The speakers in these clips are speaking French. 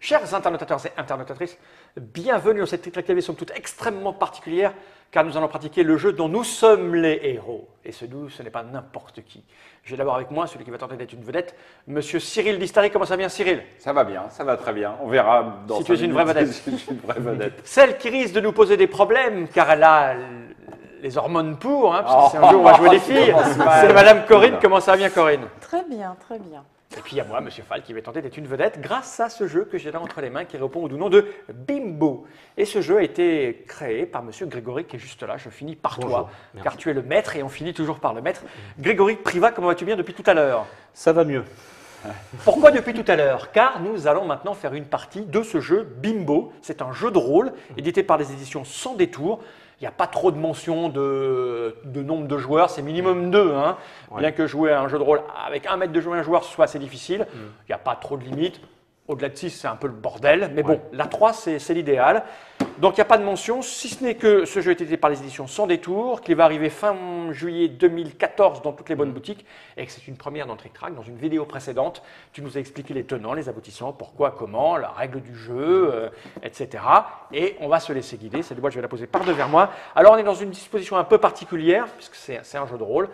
Chers internautateurs et internautatrices, bienvenue dans cette Triclavier somme toute extrêmement particulière car nous allons pratiquer le jeu dont nous sommes les héros. Et ce nous, ce n'est pas n'importe qui. J'ai d'abord avec moi celui qui va tenter d'être une vedette, Monsieur Cyril Distari. Comment ça va bien, Cyril? Ça va bien, ça va très bien. On verra dans si tu es une vraie vedette. Je suis une vraie vedette. Celle qui risque de nous poser des problèmes car elle a les hormones pour, hein, parce que c'est un jeu où on va jouer des filles. C'est Madame Corinne. Comment ça va bien, Corinne? Très bien, très bien. Et puis il y a moi, Monsieur Fall, qui va tenter d'être une vedette grâce à ce jeu que j'ai là entre les mains qui répond au nom de Bimbo. Et ce jeu a été créé par Monsieur Grégory qui est juste là. Je finis par toi, car tu es le maître et on finit toujours par le maître. Grégory Privat, comment vas-tu bien depuis tout à l'heure? Ça va mieux. Pourquoi depuis tout à l'heure? Car nous allons maintenant faire une partie de ce jeu Bimbo. C'est un jeu de rôle édité par les éditions Sans Détour. Il n'y a pas trop de mention de nombre de joueurs, c'est minimum 2. Hein. Ouais. Bien que jouer à un jeu de rôle avec 1 mètre de jouer un joueur soit assez difficile, il n'y a pas trop de limites. Au-delà de 6, c'est un peu le bordel. Mais bon, la 3, c'est l'idéal. Donc, il n'y a pas de mention, si ce n'est que ce jeu est édité par les éditions Sans Détour, qu'il va arriver fin juillet 2014 dans toutes les bonnes boutiques, et que c'est une première dans Trick Track. Dans une vidéo précédente, tu nous as expliqué les tenants, les aboutissants, pourquoi, comment, la règle du jeu, etc. Et on va se laisser guider. Cette boîte, je vais la poser par devers moi. Alors, on est dans une disposition un peu particulière, puisque c'est un jeu de rôle.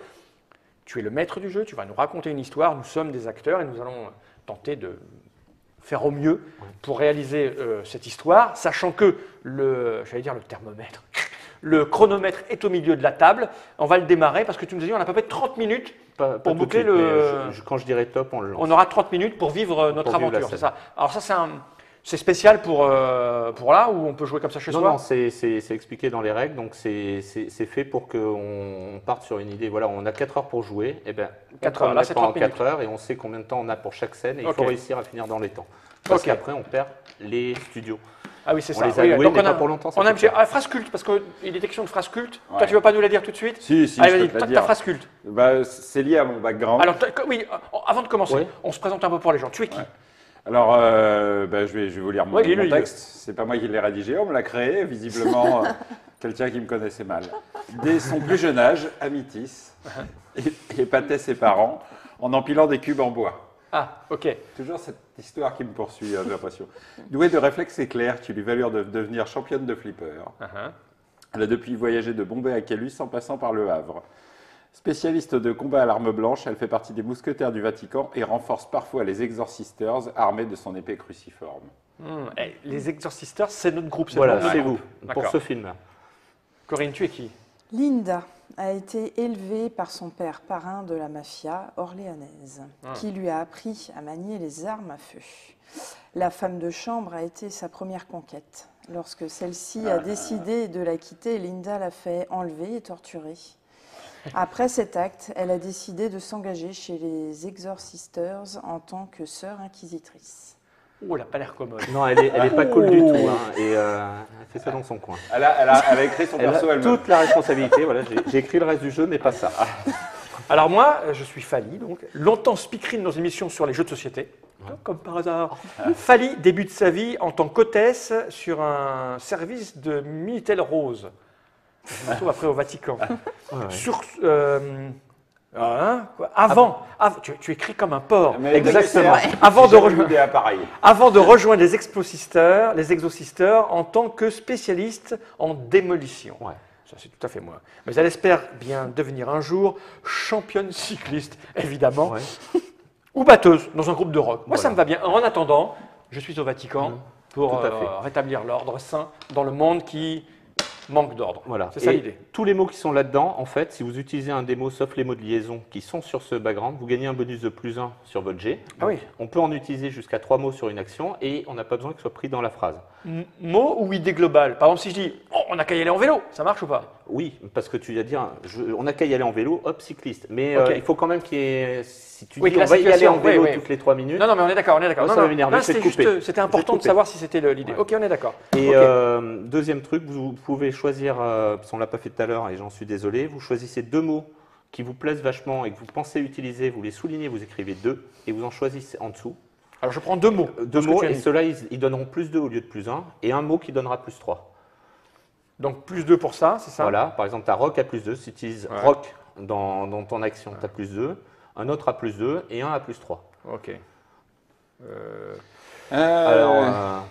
Tu es le maître du jeu, tu vas nous raconter une histoire, nous sommes des acteurs, et nous allons tenter de faire au mieux pour réaliser cette histoire, sachant que le thermomètre, le chronomètre est au milieu de la table. On va le démarrer parce que tu nous as dit on a à peu près 30 minutes pour boucler le... Quand je dirai top, on le lance. On aura 30 minutes pour vivre notre aventure, c'est ça. Alors ça, c'est spécial pour là où on peut jouer comme ça chez soi? Non, c'est expliqué dans les règles, donc c'est fait pour qu'on parte sur une idée. Voilà, on a 4 heures pour jouer, et bien 4 heures, là c'est 30 minutes. 4 heures et on sait combien de temps on a pour chaque scène et il faut réussir à finir dans les temps. Parce qu'après on perd les studios. Ah oui, c'est ça. On les a loués, mais pas pour longtemps. On a une phrase culte, parce qu'il est question de phrase culte. Ouais. Toi, tu ne veux pas nous la dire tout de suite? Si, allez, vas-y, ta phrase culte. Bah, c'est lié à mon background. Alors, oui, avant de commencer, on se présente un peu pour les gens. Tu es qui? Alors, je vais vous lire mon texte. C'est pas moi qui l'ai rédigé, on me l'a créé, visiblement quelqu'un qui me connaissait mal. Dès son plus jeune âge, Amitis épatait ses parents en empilant des cubes en bois. Ah, ok. Toujours cette histoire qui me poursuit, j'ai l'impression. Douée de réflexes éclairs qui lui valurent de devenir championne de flipper. Elle a depuis voyagé de Bombay à Calus en passant par Le Havre. Spécialiste de combat à l'arme blanche, elle fait partie des mousquetaires du Vatican et renforce parfois les Exorcisters armés de son épée cruciforme. Les Exorcisters, c'est notre groupe. Voilà, c'est vous, pour ce film-là. Corinne, tu es qui? Linda a été élevée par son père parrain de la mafia orléanaise, qui lui a appris à manier les armes à feu. La femme de chambre a été sa première conquête. Lorsque celle-ci a décidé de la quitter, Linda l'a fait enlever et torturer. Après cet acte, elle a décidé de s'engager chez les Exorcisters en tant que sœur inquisitrice. Oh, elle n'a pas l'air commode. Non, elle est pas cool du tout. Hein, et elle fait ça dans son coin. Elle a écrit son perso elle-même. Toute la responsabilité. Voilà, j'ai écrit le reste du jeu, mais pas ça. Alors moi, je suis Fally, donc longtemps speakerine dans une émission sur les jeux de société. Comme par hasard. Fally débute sa vie en tant qu'hôtesse sur un service de Minitel Rose. Je me trouve après au Vatican. Sur, tu écris comme un porc. Mais exactement. Avant de rejoindre les Exosisters en tant que spécialiste en démolition. Ouais. Ça, c'est tout à fait moi. Mais elle espère bien devenir un jour championne cycliste, évidemment, ou batteuse dans un groupe de rock. Moi, ça me va bien. En attendant, je suis au Vatican pour rétablir l'ordre sain dans le monde qui manque d'ordre. Voilà. C'est ça l'idée. Tous les mots qui sont là-dedans, en fait, si vous utilisez un des mots sauf les mots de liaison qui sont sur ce background, vous gagnez un bonus de +1 sur votre jet. Ah oui. On peut en utiliser jusqu'à 3 mots sur une action et on n'a pas besoin que ce soit pris dans la phrase. Mots ou idée globale? Par exemple, si je dis on n'a qu'à y aller en vélo, ça marche ou pas? Oui, parce que tu vas dire on n'a qu'à y aller en vélo, hop, cycliste. Mais il faut quand même qu'il y ait. Si tu dis on va y aller en vélo toutes les 3 minutes. Non, mais on est d'accord, Ça va m'énerver, c'était important de savoir si c'était l'idée. Ok, on est d'accord. Et deuxième truc, vous pouvez choisir, parce qu'on ne l'a pas fait tout à l'heure et j'en suis désolé, vous choisissez 2 mots qui vous plaisent vachement et que vous pensez utiliser, vous les soulignez, vous écrivez 2 et vous en choisissez en dessous. Alors je prends 2 mots. 2 mots et ceux-là, ils donneront +2 au lieu de +1 et un mot qui donnera +3. Donc +2 pour ça, c'est ça? Voilà, par exemple, tu as rock à +2. Si tu utilises rock dans ton action, tu as +2. Un autre à +2 et un à +3. Ok. Alors,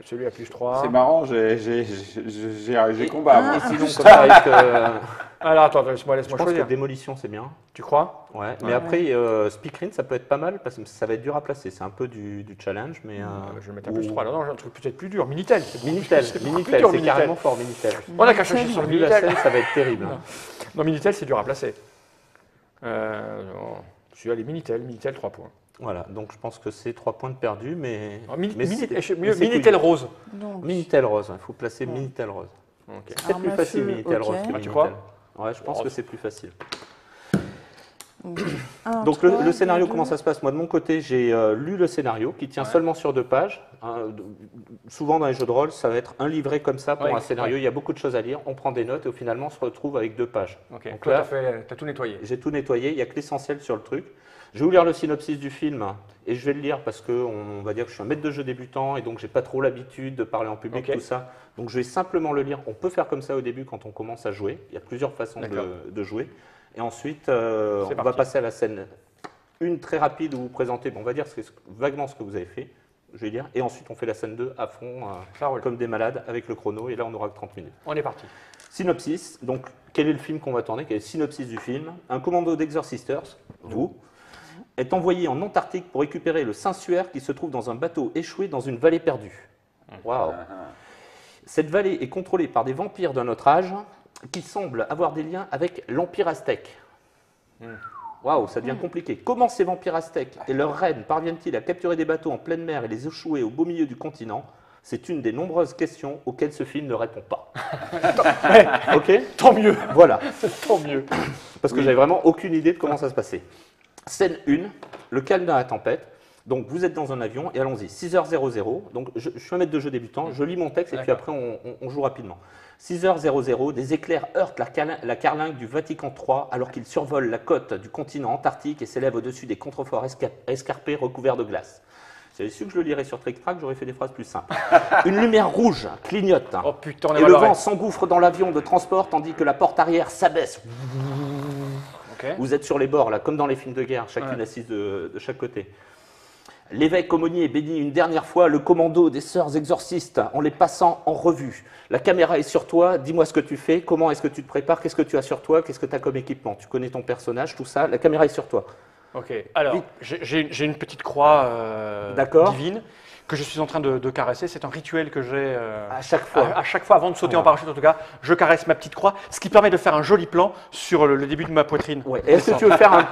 Celui à plus 3. C'est marrant, j'ai combat. moi. et sinon, comme ça, avec, Alors attends, laisse-moi je pense choisir. que démolition, c'est bien. Tu crois? Ouais. Mais après, speakerine, ça peut être pas mal parce que ça va être dur à placer. C'est un peu du challenge, mais. Je vais mettre un plus 3. Non, j'ai un truc peut-être plus dur. Minitel. Minitel, C'est Minitel, dur, c'est Minitel. carrément fort, Minitel. On a qu'à chercher sur le Vu la Minitel. scène, ça va être terrible. Non, Minitel, c'est dur à placer. Celui-là, les Minitel. Minitel, 3 points. Voilà, donc je pense que c'est 3 points de perdu, mais. Minitel, c'est Minitel rose. Donc, Minitel rose, il faut placer Minitel rose. Ok. C'est peut-être plus Arme à facile, feu, Minitel ok. rose que Ah, tu Minitel. crois Ouais, je pense Rose. que c'est plus facile. donc Donc le scénario, comment ça se passe? Moi de mon côté, j'ai lu le scénario qui tient seulement sur 2 pages. Souvent dans les jeux de rôle, ça va être un livret comme ça pour Ouais, un scénario. ouais. Il y a beaucoup de choses à lire, on prend des notes et finalement on se retrouve avec 2 pages. Ok. Donc Toi, là, t'as tout nettoyé. j'ai tout nettoyé, il n'y a que l'essentiel sur le truc. Je vais vous lire le synopsis du film et je vais le lire parce qu'on va dire que je suis un maître de jeu débutant et donc j'ai pas trop l'habitude de parler en public, Ok. tout ça. Donc je vais simplement le lire. On peut faire comme ça au début quand on commence à jouer. Il y a plusieurs façons D'accord. de jouer. Et ensuite, on va parti. passer à la scène. Une très rapide où vous présentez, bon, on va dire vaguement ce que vous avez fait, je vais dire. Et ensuite, on fait la scène 2 à fond, Ça roule. comme des malades, avec le chrono. Et là, on n'aura que 30 minutes. On est parti. Synopsis, donc quel est le film qu'on va tourner? Quel est le synopsis du film? Un commando d'Exorcisters, vous, est envoyé en Antarctique pour récupérer le Saint-Suaire qui se trouve dans un bateau échoué dans une vallée perdue. Waouh! Cette vallée est contrôlée par des vampires d'un autre âge qui semblent avoir des liens avec l'Empire aztèque. Waouh, ça devient compliqué. Comment ces vampires aztèques et leurs reines parviennent-ils à capturer des bateaux en pleine mer et les échouer au beau milieu du continent? C'est une des nombreuses questions auxquelles ce film ne répond pas. Ok? Tant mieux. Voilà. Tant mieux. Parce que j'avais vraiment aucune idée de comment ça se passait. Scène 1, le calme dans la tempête. Donc vous êtes dans un avion et allons-y, 6h00. Donc je suis un maître de jeu débutant, je lis mon texte et puis après on joue rapidement. 6h00, des éclairs heurtent la carlingue du Vatican III alors qu'il survole la côte du continent antarctique et s'élève au-dessus des contreforts escarpés recouverts de glace. Si j'avais su que je le lirais sur Trick Track, j'aurais fait des phrases plus simples. Une lumière rouge clignote Oh putain, on est et mal le barré. vent s'engouffre dans l'avion de transport tandis que la porte arrière s'abaisse. Ok. Vous êtes sur les bords, là, comme dans les films de guerre, chacune assise de chaque côté. L'évêque aumônier bénit une dernière fois le commando des sœurs exorcistes en les passant en revue. La caméra est sur toi, dis-moi ce que tu fais, comment est-ce que tu te prépares, qu'est-ce que tu as sur toi, qu'est-ce que tu as comme équipement. Tu connais ton personnage, tout ça, la caméra est sur toi. Ok. Alors, j'ai une petite croix D'accord. divine que je suis en train de caresser. C'est un rituel que j'ai À chaque fois. à chaque fois avant de sauter en parachute. En tout cas, je caresse ma petite croix, ce qui permet de faire un joli plan sur le début de ma poitrine. Ouais. Et est-ce que tu veux faire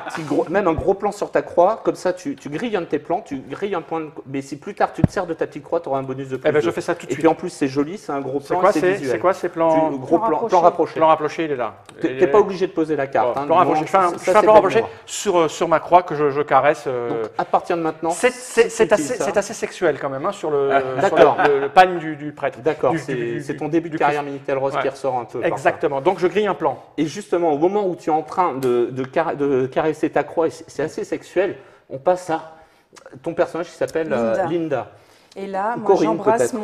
même un gros plan sur ta croix, comme ça tu grilles un de tes plans, tu grilles un point, mais si plus tard tu te sers de ta petite croix, tu auras un bonus de plus. Eh ben, je fais ça tout de Et suite. puis en plus c'est joli, c'est un gros C'est plan, quoi, et c'est visuel. c'est quoi ces plans Gros plan rapproché. Plan rapproché, il est là. T'es pas obligé de poser la carte. Bon, hein, plan rapproché. Je fais un, ça, je fais un c'est plan bête rapproché mémoire. sur ma croix que je caresse. Donc à partir de maintenant, C'est assez sexuel quand même hein, sur d'accord. le pagne du prêtre. D'accord, Du- c'est ton début de du carrière Christ. Minitel Rose Ouais. qui ressort un peu. parfois. Exactement. Donc je grille un plan. Et justement, au moment où tu es en train de caresser ta croix, et c'est assez sexuel, on passe à ton personnage qui s'appelle Linda. Et là, moi, Corinne, j'embrasse peut-être.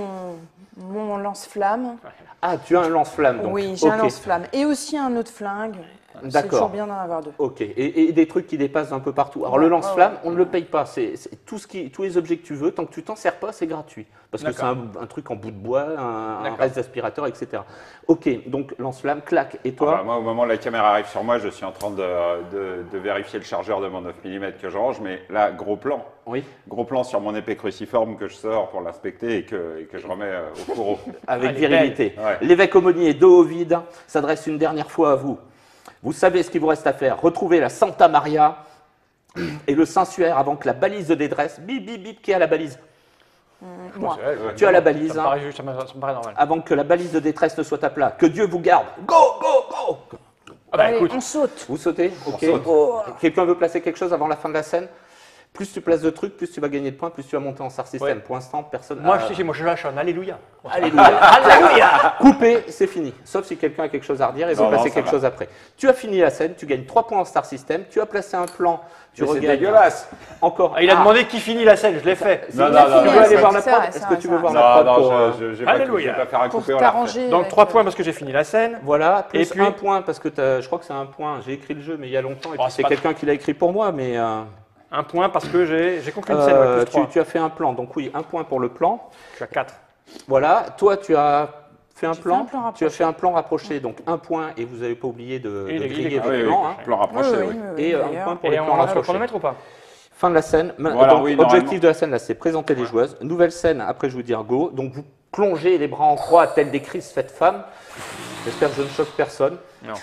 mon lance-flamme. Ah, tu as un lance-flamme donc. Oui, j'ai un Ok. lance-flamme. Et aussi un autre flingue. C'est D'accord. toujours bien d'en avoir deux. Ok, et des trucs qui dépassent un peu partout. Alors le lance-flamme, on ne le paye pas. C'est tous les objets que tu veux, tant que tu t'en sers pas, c'est gratuit. Parce que c'est un truc en bout de bois, un reste d'aspirateur, etc. Ok, donc lance-flamme, clac. Et toi? Moi, au moment où la caméra arrive sur moi, je suis en train de vérifier le chargeur de mon 9 mm que je range, mais là, gros plan. Oui. Gros plan sur mon épée cruciforme que je sors pour l'inspecter et que je remets au fourreau. Avec Elle est virilité. belle. Ouais. L'évêque aumônier, dos au vide, s'adresse une dernière fois à vous. Vous savez ce qu'il vous reste à faire. Retrouvez la Santa Maria et le Saint-Suaire avant que la balise de détresse, bip, bip, bip, qui a la balise? Moi. Tu as la balise, Ça me hein. paraît juste, ça me paraît normal. Avant que la balise de détresse ne soit à plat. Que Dieu vous garde. Go, go, go! Ah bah Allez, écoute, on saute. Vous sautez? Ok. saute. Oh. Quelqu'un veut placer quelque chose avant la fin de la scène? Plus tu places de trucs, plus tu vas gagner de points, plus tu vas monter en star system. Ouais. Pour l'instant, personne. moi je lâche un alléluia. Alléluia. Alléluia. Coupé, c'est fini. Sauf si quelqu'un a quelque chose à redire et veut Non, passer ça quelque va. chose après. Tu as fini la scène, tu gagnes 3 points en star system, tu as placé un plan, tu Mais c'est regagnes. dégueulasse. Encore. Ah, il a demandé qui finit la scène, je l'ai fait. Si Non, tu non, non, veux non, aller non, voir la c'est prod, vrai, est-ce c'est que vrai, tu veux c'est voir vrai. la Non, prod non, pour, je vais pas Alléluia. faire un Pour coupé, on la refait. t'arranger. Donc avec, 3 points parce que j'ai fini la scène. Voilà, plus Et puis- 1 point parce que je crois que c'est un point. J'ai écrit le jeu, mais il y a longtemps, et Oh, puis c'est c'est pas- quelqu'un qui l'a écrit pour moi, mais Un point parce que j'ai conclu une scène. Ouais, plus 3. Tu as fait un plan, donc oui, un point pour le plan. Je suis à 4. Voilà, toi tu as fait un J'ai plan, fait un plan tu as fait un plan rapproché, donc un point et vous n'avez pas oublié de Et il est griller Ah votre oui, plan. oui, hein. plan rapproché, oui. Et un d'ailleurs. point pour Et les on plans a le rapprochés. chronomètre ou pas? Fin de la scène. Voilà, Donc, oui, objectif normalement. de la scène, là, c'est présenter les joueuses. Nouvelle scène, après je vous dire go. Donc vous plongez les bras en croix, telles des crises faites femmes. J'espère que je ne choque personne. Non.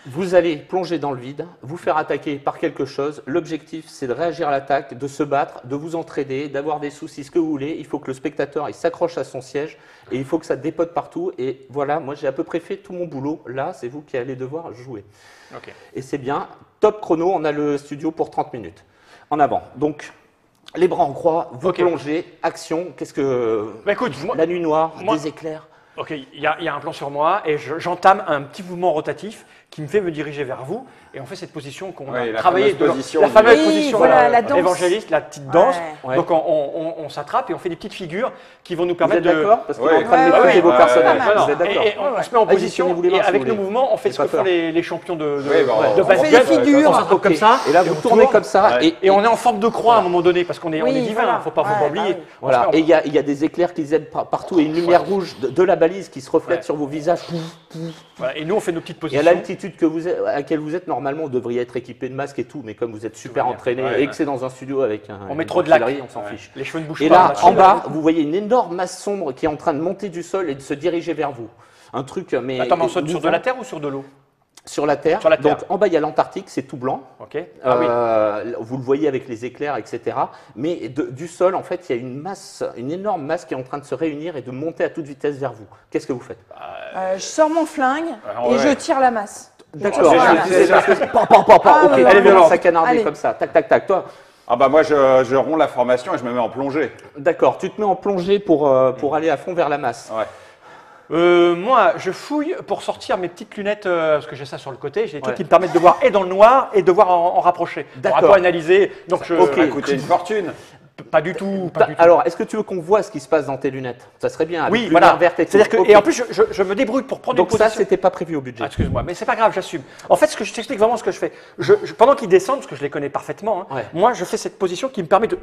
Vous allez plonger dans le vide, vous faire attaquer par quelque chose. L'objectif, c'est de réagir à l'attaque, de se battre, de vous entraider, d'avoir des soucis, ce que vous voulez. Il faut que le spectateur il s'accroche à son siège et il faut que ça dépote partout. Et voilà, moi j'ai à peu près fait tout mon boulot. Là, c'est vous qui allez devoir jouer. Ok. Et c'est bien. Top chrono, on a le studio pour 30 minutes. En avant. Donc, les bras en croix, vous Ok. plongez, action. Qu'est-ce que. Bah écoute, moi, La nuit noire, moi- des éclairs. ok, il y a un plan sur moi et j'entame un petit mouvement rotatif qui me fait me diriger vers vous. Et on fait cette position qu'on Oui, a la travaillée, fameuse position la du- fameuse Oui, position voilà, la danse. évangéliste, la petite danse. Ouais. Donc on s'attrape et on fait des petites figures qui vont nous Vous permettre êtes de. d'accord? Parce qu'il est Ouais. en train de Ouais, maîtriser ouais, vos ouais, personnages. ouais, Non, non, Vous êtes d'accord? et on se met en Vas-y, position tenez-vous les mains et si avec vous le voulez. mouvement, on fait J'ai ce que pas font peur. les champions de Oui, bah, de on fait basket. des figures. On s'attrape comme Ok. ça. Et là, vous on tournez tourne. comme ça. Ouais. Et on est en forme de croix à un moment donné parce qu'on est, on Oui, est divin, voilà. faut pas Ouais, oublier. bah oui. Voilà, On se et met en- il y a des éclairs qui aident partout et une lumière rouge de la balise qui se reflète Ouais. sur vos visages. voilà, et nous on fait nos petites Et à positions. l'altitude à laquelle vous êtes, normalement, vous devriez être équipé de masque et tout, mais comme vous êtes super va bien. entraîné Ouais, et que c'est dans un studio avec un. On met une trop de lac. artillerie, on s'en Ouais. fiche. Les cheveux ne bougent Et pas. là, on a- en bas, vous voyez une énorme masse sombre qui est en train de monter du sol et de se diriger vers vous. Un truc, mais. Attends, mais on saute sur de mouvant. la terre ou sur de l'eau? Sur la Terre. Sur la Terre. Donc en bas, il y a l'Antarctique, c'est tout blanc. Ok. Ah oui. Vous le voyez avec les éclairs, etc. Mais du sol, en fait, il y a une masse, une énorme masse qui est en train de se réunir et de monter à toute vitesse vers vous. Qu'est-ce que vous faites? Je sors mon flingue Ah, et ouais. je tire la masse. D'accord. Voilà. C'est parce que Ah, ok, ouais, elle ouais. est violente. Ça canarder Allez. comme ça. Tac, tac, tac. Toi, Ah bah moi je romps la formation et je me mets en plongée. d'accord. Tu te mets en plongée pour aller à fond vers la masse. Ouais. Moi, je fouille pour sortir mes petites lunettes, parce que j'ai ça sur le côté. J'ai des trucs Ouais. qui me permettent de voir et dans le noir et de voir en rapproché. On D'accord. va pas analyser. Donc, Ok. Ça va coûter une fortune. pas du tout. Pas du tout. Alors, est-ce que tu veux qu'on voit ce qui se passe dans tes lunettes? Ça serait bien. Avec Oui, lumière voilà. verte et tout. C'est-à-dire que, Ok. et en plus, je me débrouille pour prendre Donc une ça, position. c'était pas prévu au budget. Ah, excuse-moi, mais c'est pas grave, j'assume. En fait, ce que je t'explique vraiment ce que je fais. Pendant qu'ils descendent, parce que je les connais parfaitement, hein, Ouais. moi, je fais cette position qui me permet de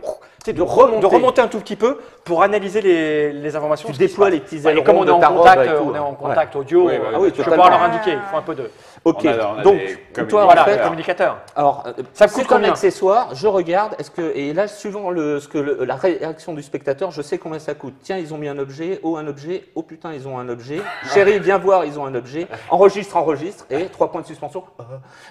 remonter. remonter un tout petit peu pour analyser les informations. Tu ce qui se déploies passe. les petits Ouais, et ailerons comme on est de en ta robe contact, et tout, on est en ouais. contact audio, Oui, Ah oui, je peux totalement. pas leur indiquer, il faut un peu de. Ok. On a Donc, des toi, en Voilà, fait, communicateur. alors, Ça me coûte c'est un combien accessoire, je regarde, et là, suivant la réaction du spectateur, je sais combien ça coûte. Tiens, ils ont mis un objet, oh putain, ils ont un objet. Chérie, viens voir, ils ont un objet. Enregistre, et 3 points de suspension.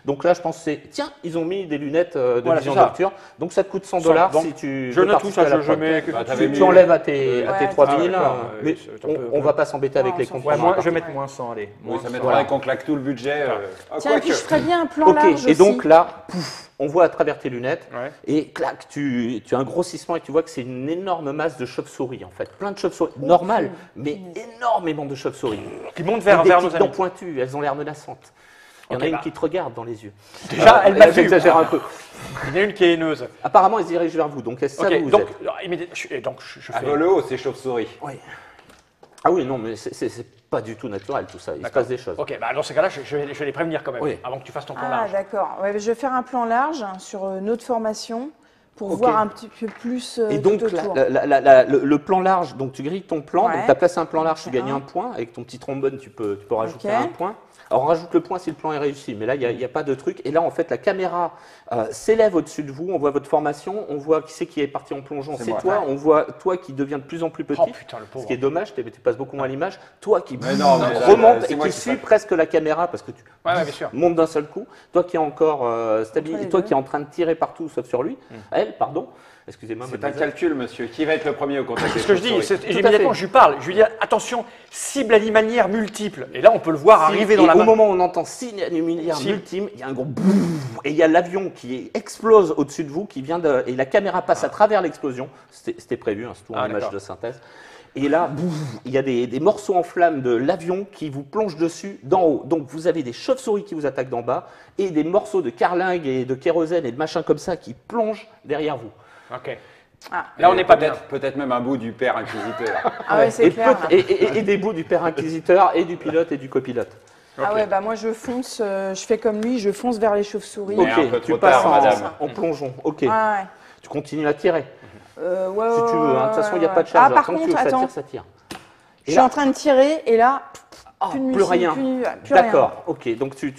Donc là, je pense que c'est, tiens, ils ont mis des lunettes de Voilà, vision c'est ça. nocturne, donc ça te coûte $100 Donc, si tu Je veux note tout participer ça, à la je prod. mets. Bah, t'avais mis- Tu enlèves à tes Ouais, 3000, d'accord, mais c'est un peu- on va pas s'embêter avec Ouais, les on s'en comptes. fout. Ouais, moi, je vais Ouais. mettre moins 100, allez. Oui, ça Moins m'étonnerait qu'on claque tout le budget. Tiens, et puis je ferais bien un plan Ok, large et aussi. donc là, pouf, on voit à travers tes lunettes, Ouais. et clac, tu as un grossissement et tu vois que c'est une énorme masse de chauves-souris en fait. Plein de chauves-souris, normal, mais énormément de chauves-souris. Qui monte Avec vers des nos petites dents amis. pointues, elles ont l'air menaçantes. Il y en Ok, a une bah. qui te regarde dans les yeux. Déjà, elle m'a vu. J'exagère un peu. Il y en a une qui est haineuse. Apparemment, elle se dirige vers vous, donc est-ce que ça Ok, vous donc, êtes je À fais. vol haut, c'est chauve-souris. Oui. Ah oui, non, mais c'est pas du tout naturel tout ça, il se passe des choses. Ok, bah dans ces cas-là, je vais les prévenir quand même, Oui. avant que tu fasses ton plan Ah, large. d'accord. Ouais, je vais faire un plan large sur notre formation pour Ok. voir un petit peu plus Et tout donc, autour. le plan large, donc tu grilles ton plan, Ouais. donc tu as placé un plan large, tu Ok, gagnes un. un point. Avec ton petit trombone, tu peux rajouter Ok. un point. Alors, on rajoute le point si le plan est réussi, mais là, il n'y a pas de truc. Et là, en fait, la caméra s'élève au-dessus de vous, on voit votre formation, on voit qui c'est qui est parti en plongeon, C'est c'est moi. toi, on voit toi qui deviens de plus en plus petit. Oh putain, le Ce pauvre. qui est dommage, tu passes beaucoup moins à l'image. Toi qui Mais non, mais là, remonte c'est et moi qui qui suit fais- presque la caméra parce que tu Ouais, bien sûr. montes d'un seul coup. Toi qui es encore stabilisé, Entre les toi deux. qui es en train de tirer partout sauf sur lui. Elle, pardon. Excusez-moi, C'est un mademoiselle. calcul, monsieur. Qui va être le premier au contact C'est des ce que je dis, chauves-souris et à immédiatement fait. je lui parle, je lui dis attention, cible alimanière multiple. Et là on peut le voir arriver dans Et la au main. moment où on entend signe luminaire Si. multime, il y a un gros boum, et il y a l'avion qui explose au-dessus de vous, qui vient de, et la caméra passe à travers l'explosion. C'était prévu, hein, c'est tout en Ah, image d'accord. de synthèse. Et là, boum, il y a des morceaux en flammes de l'avion qui vous plongent dessus d'en haut. Donc vous avez des chauves-souris qui vous attaquent d'en bas et des morceaux de carlingue et de kérosène et de machin comme ça qui plongent derrière vous. Ok. Ah. Là on n'est pas bien. Peut-être même un bout du père inquisiteur. Ah ouais, c'est et, clair. et des bouts du père inquisiteur et du pilote et du copilote. Ah ouais, bah moi je fonce, je fais comme lui, je fonce vers les chauves-souris. Mais un peu Ok, tu trop passes tard, madame. en plongeon. Ok, Ouais, ouais. tu continues à tirer. Ouais, Si tu veux, hein. De toute façon, il n'y a pas de Ah, charge. par Tant que tu contre, veux que ça attends, tire, ça tire. je suis en train de tirer et là, plus de plus munitions, rien. plus rien. D'accord, ok. Donc tu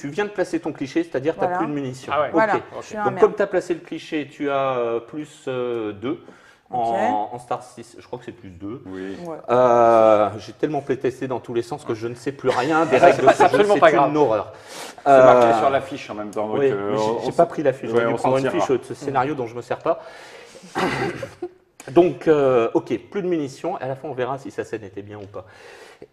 viens de placer ton cliché, c'est-à-dire que tu n'as Voilà. plus de munitions. Ah ouais. Ok. Voilà, je suis un Donc merde. comme tu as placé le cliché, tu as plus 2 en Star 6. Je crois que c'est plus 2. Oui. Ouais. J'ai tellement playtesté dans tous les sens que je ne sais plus rien des Ça, règles c'est de pas- ce c'est jeu, absolument pas c'est grave. une horreur. C'est marqué sur l'affiche en même temps. Donc, Oui, on j'ai pas pris la fiche. Ouais, J'aurais dû on prendre s'en une tirera. fiche de ce scénario dont je me sers pas. Donc, ok, plus de munitions. À la fin, on verra si sa scène était bien ou pas.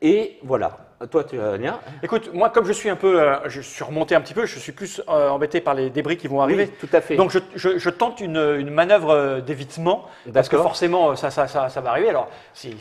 Et voilà. Toi, tu vas venir. Écoute, moi, comme je suis un peu, je suis remonté un petit peu, je suis plus embêté par les débris qui vont arriver. Oui, tout à fait. Donc, je tente une manœuvre d'évitement, parce que D'accord. forcément, ça va arriver. Alors, si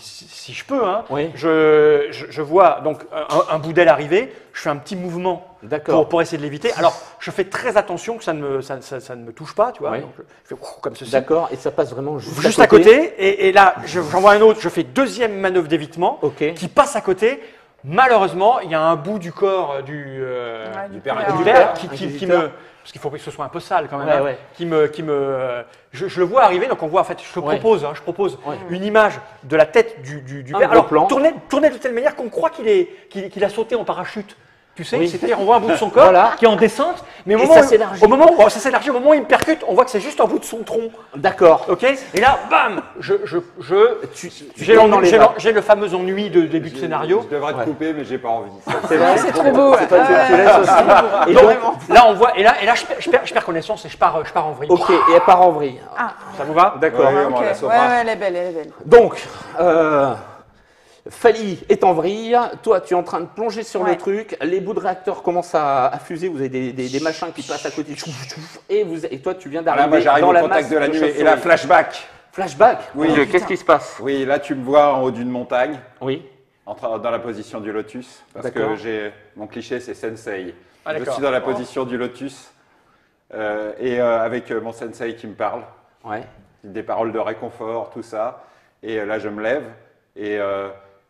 je peux, hein, Oui. je vois donc un bout d'aile arriver, je fais un petit mouvement D'accord. pour essayer de l'éviter. Alors, je fais très attention que ça ne me touche pas, tu vois. Oui. Donc, je fais comme ceci. D'accord. Et ça passe vraiment Juste à côté, et là, j'en vois un autre, je fais deuxième manœuvre d'évitement, Ok. qui passe à côté. Malheureusement, il y a un bout du corps du père du inquisiteur. père qui Inquisiteur. me, parce qu'il faut que ce soit un peu sale quand même, Ouais, hein, ouais. je le vois arriver, donc on voit en fait, je Ouais. propose Ouais. une image de la tête du Un père. gros Alors plan. tourner de telle manière qu'on croit qu'il a sauté en parachute. Tu sais, Oui. c'est-à-dire on voit un bout de son corps Voilà. qui est en descente, mais au Et moment ça où- s'élargit. au moment où ça s'élargit, au moment où il me percute, on voit que c'est juste un bout de son tronc. D'accord. Ok. Et là, bam, Tu j'ai tombes dans les vagues. j'ai le fameux ennui de début de scénario. Je devrais te Ouais. couper, mais j'ai pas envie. C'est vrai. C'est trop beau. C'est pas tu Ouais. laisses aussi. Et Donc, donc, là, on voit, et là, je perds connaissance et je pars en vrille. ok. Et elle part en vrille. Ah, Ça vous va? D'accord. Ouais, ok. on la Ouais, sauvera. ouais, elle est belle, elle est belle. Donc, Fali est en vrille, toi tu es en train de plonger sur le Ouais. truc, les bouts de réacteur commencent à fuser, vous avez des machins qui passent à côté, et toi tu viens Là, d'arriver moi, j'arrive dans au la contact masse de la nuée. chauve-souris. Et là, flashback. Flashback. Oui. Mon Dieu, qu'est-ce qui se passe? Oui, là, tu me vois en haut d'une montagne, Oui, dans la position du lotus. Parce D'accord. que mon cliché, c'est sensei. Ah, Je d'accord. suis dans la position du lotus. Avec mon sensei qui me parle. ouais. Des paroles de réconfort, tout ça. Et là, je me lève et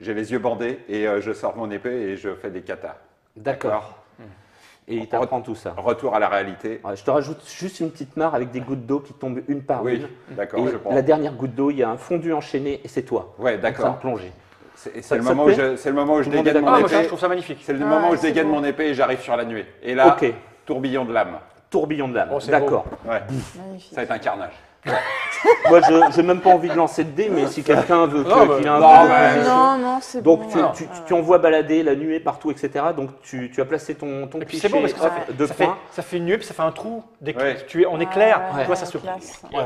j'ai les yeux bandés et je sors mon épée et je fais des katas. D'accord. Et il t'apprend tout ça. Retour à la réalité. Ouais, je te rajoute juste une petite mare avec des gouttes d'eau qui tombent une par Oui, une. d'accord, Et je prends. la dernière goutte d'eau, il y a un fondu enchaîné et c'est toi. Ouais, En train d'accord. de plonger. C'est Ça le te moment plaît c'est le moment où je Tout le monde dégaine est mon Ah, moi, je épée. trouve ça magnifique. C'est le Ah, moment où je c'est dégaine beau. mon épée et j'arrive sur la nuée. Et là, Ok. tourbillon de lame. Tourbillon de lame. Oh, c'est D'accord. Ouais, Magnifique. ça va être un carnage. Moi, je n'ai même pas envie de lancer de dés, mais si quelqu'un veut Non, qu'il ait un non, peu de mais- position. Non, c'est Donc bon. tu envoies balader la nuée partout, etc. Donc tu as placé ton Et puis cliché c'est bon parce que ça de fait, points. ça fait une nuée, puis ça fait un trou. Ouais. Tu es en éclair, Ouais, tu vois, ça se. classe. Ouais.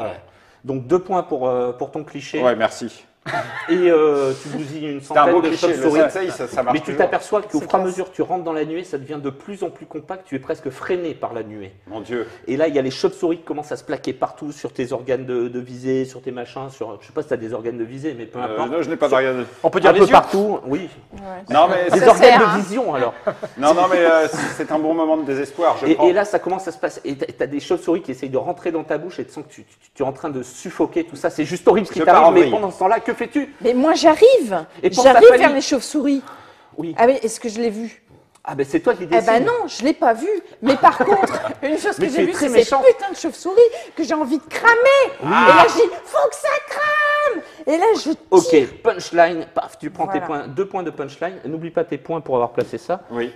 Donc 2 points pour ton cliché. Ouais, merci. Et tu bousilles une C'était un beau centaine de cliché. Le chauves-souris. sensei, ça marche Mais tu toujours. t'aperçois qu'au C'est fur et à classe. mesure que tu rentres dans la nuée, ça devient de plus en plus compact, tu es presque freiné par la nuée. Mon Dieu. Et là, il y a les chauves-souris qui commencent à se plaquer partout sur tes organes de visée, sur tes machins, sur, je sais pas si tu as des organes de visée, mais peu importe. Non, je n'ai pas de rien. On peut dire Un les peu yeux. partout, oui. Ouais. Non, mais Des Ça organes sert, de hein. vision alors. non, mais c'est un bon moment de désespoir. Je prends. Et là, ça commence à se passer. Et tu as des chauves-souris qui essayent de rentrer dans ta bouche et tu sens que tu es en train de suffoquer, tout ça. C'est juste horrible ce qui Je pars en t'arrive, mais vrille. pendant ce temps-là, que fais-tu? Mais moi, j'arrive. Et pense à J'arrive Fanny. vers les chauves-souris. Oui. Ah oui, est-ce que je l'ai vu? Ah ben c'est toi qui Eh décides. ben non, je l'ai pas vu. Mais par contre, une chose Mais que tu j'ai es vue, très c'est ces méchante. putains de chauves-souris que j'ai envie de cramer. Et là, je dis, faut que ça crame. Et là, je tire. Ok, punchline, paf, tu prends tes Voilà. points, 2 points de punchline. N'oublie pas tes points pour avoir placé ça. Oui.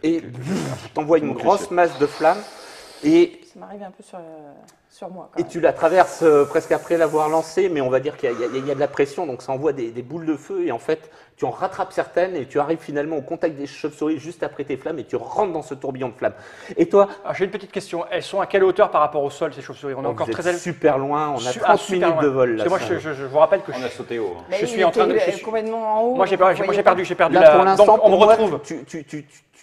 Et t'envoies une Mon grosse cliché. masse de flammes. Et Ça m'arrive un peu sur moi. Quand Et tu la traverses presque après l'avoir lancée, mais on va dire qu'il y a de la pression, donc ça envoie des boules de feu, et en fait, tu en rattrapes certaines, et tu arrives finalement au contact des chauves-souris juste après tes flammes, et tu rentres dans ce tourbillon de flammes. Et toi, Alors, j'ai une petite question. Elles sont à quelle hauteur par rapport au sol, ces chauves-souris? On est encore vous êtes très élevés. super loin, on a 30 super minutes loin. de vol là. Parce que moi, je vous rappelle que On a sauté haut. hein. Mais je il suis en train de- était je suis- complètement en haut. moi, j'ai donc on perdu, voyait perdu Là, la. pour l'instant, Donc, on me pour moi, retrouve.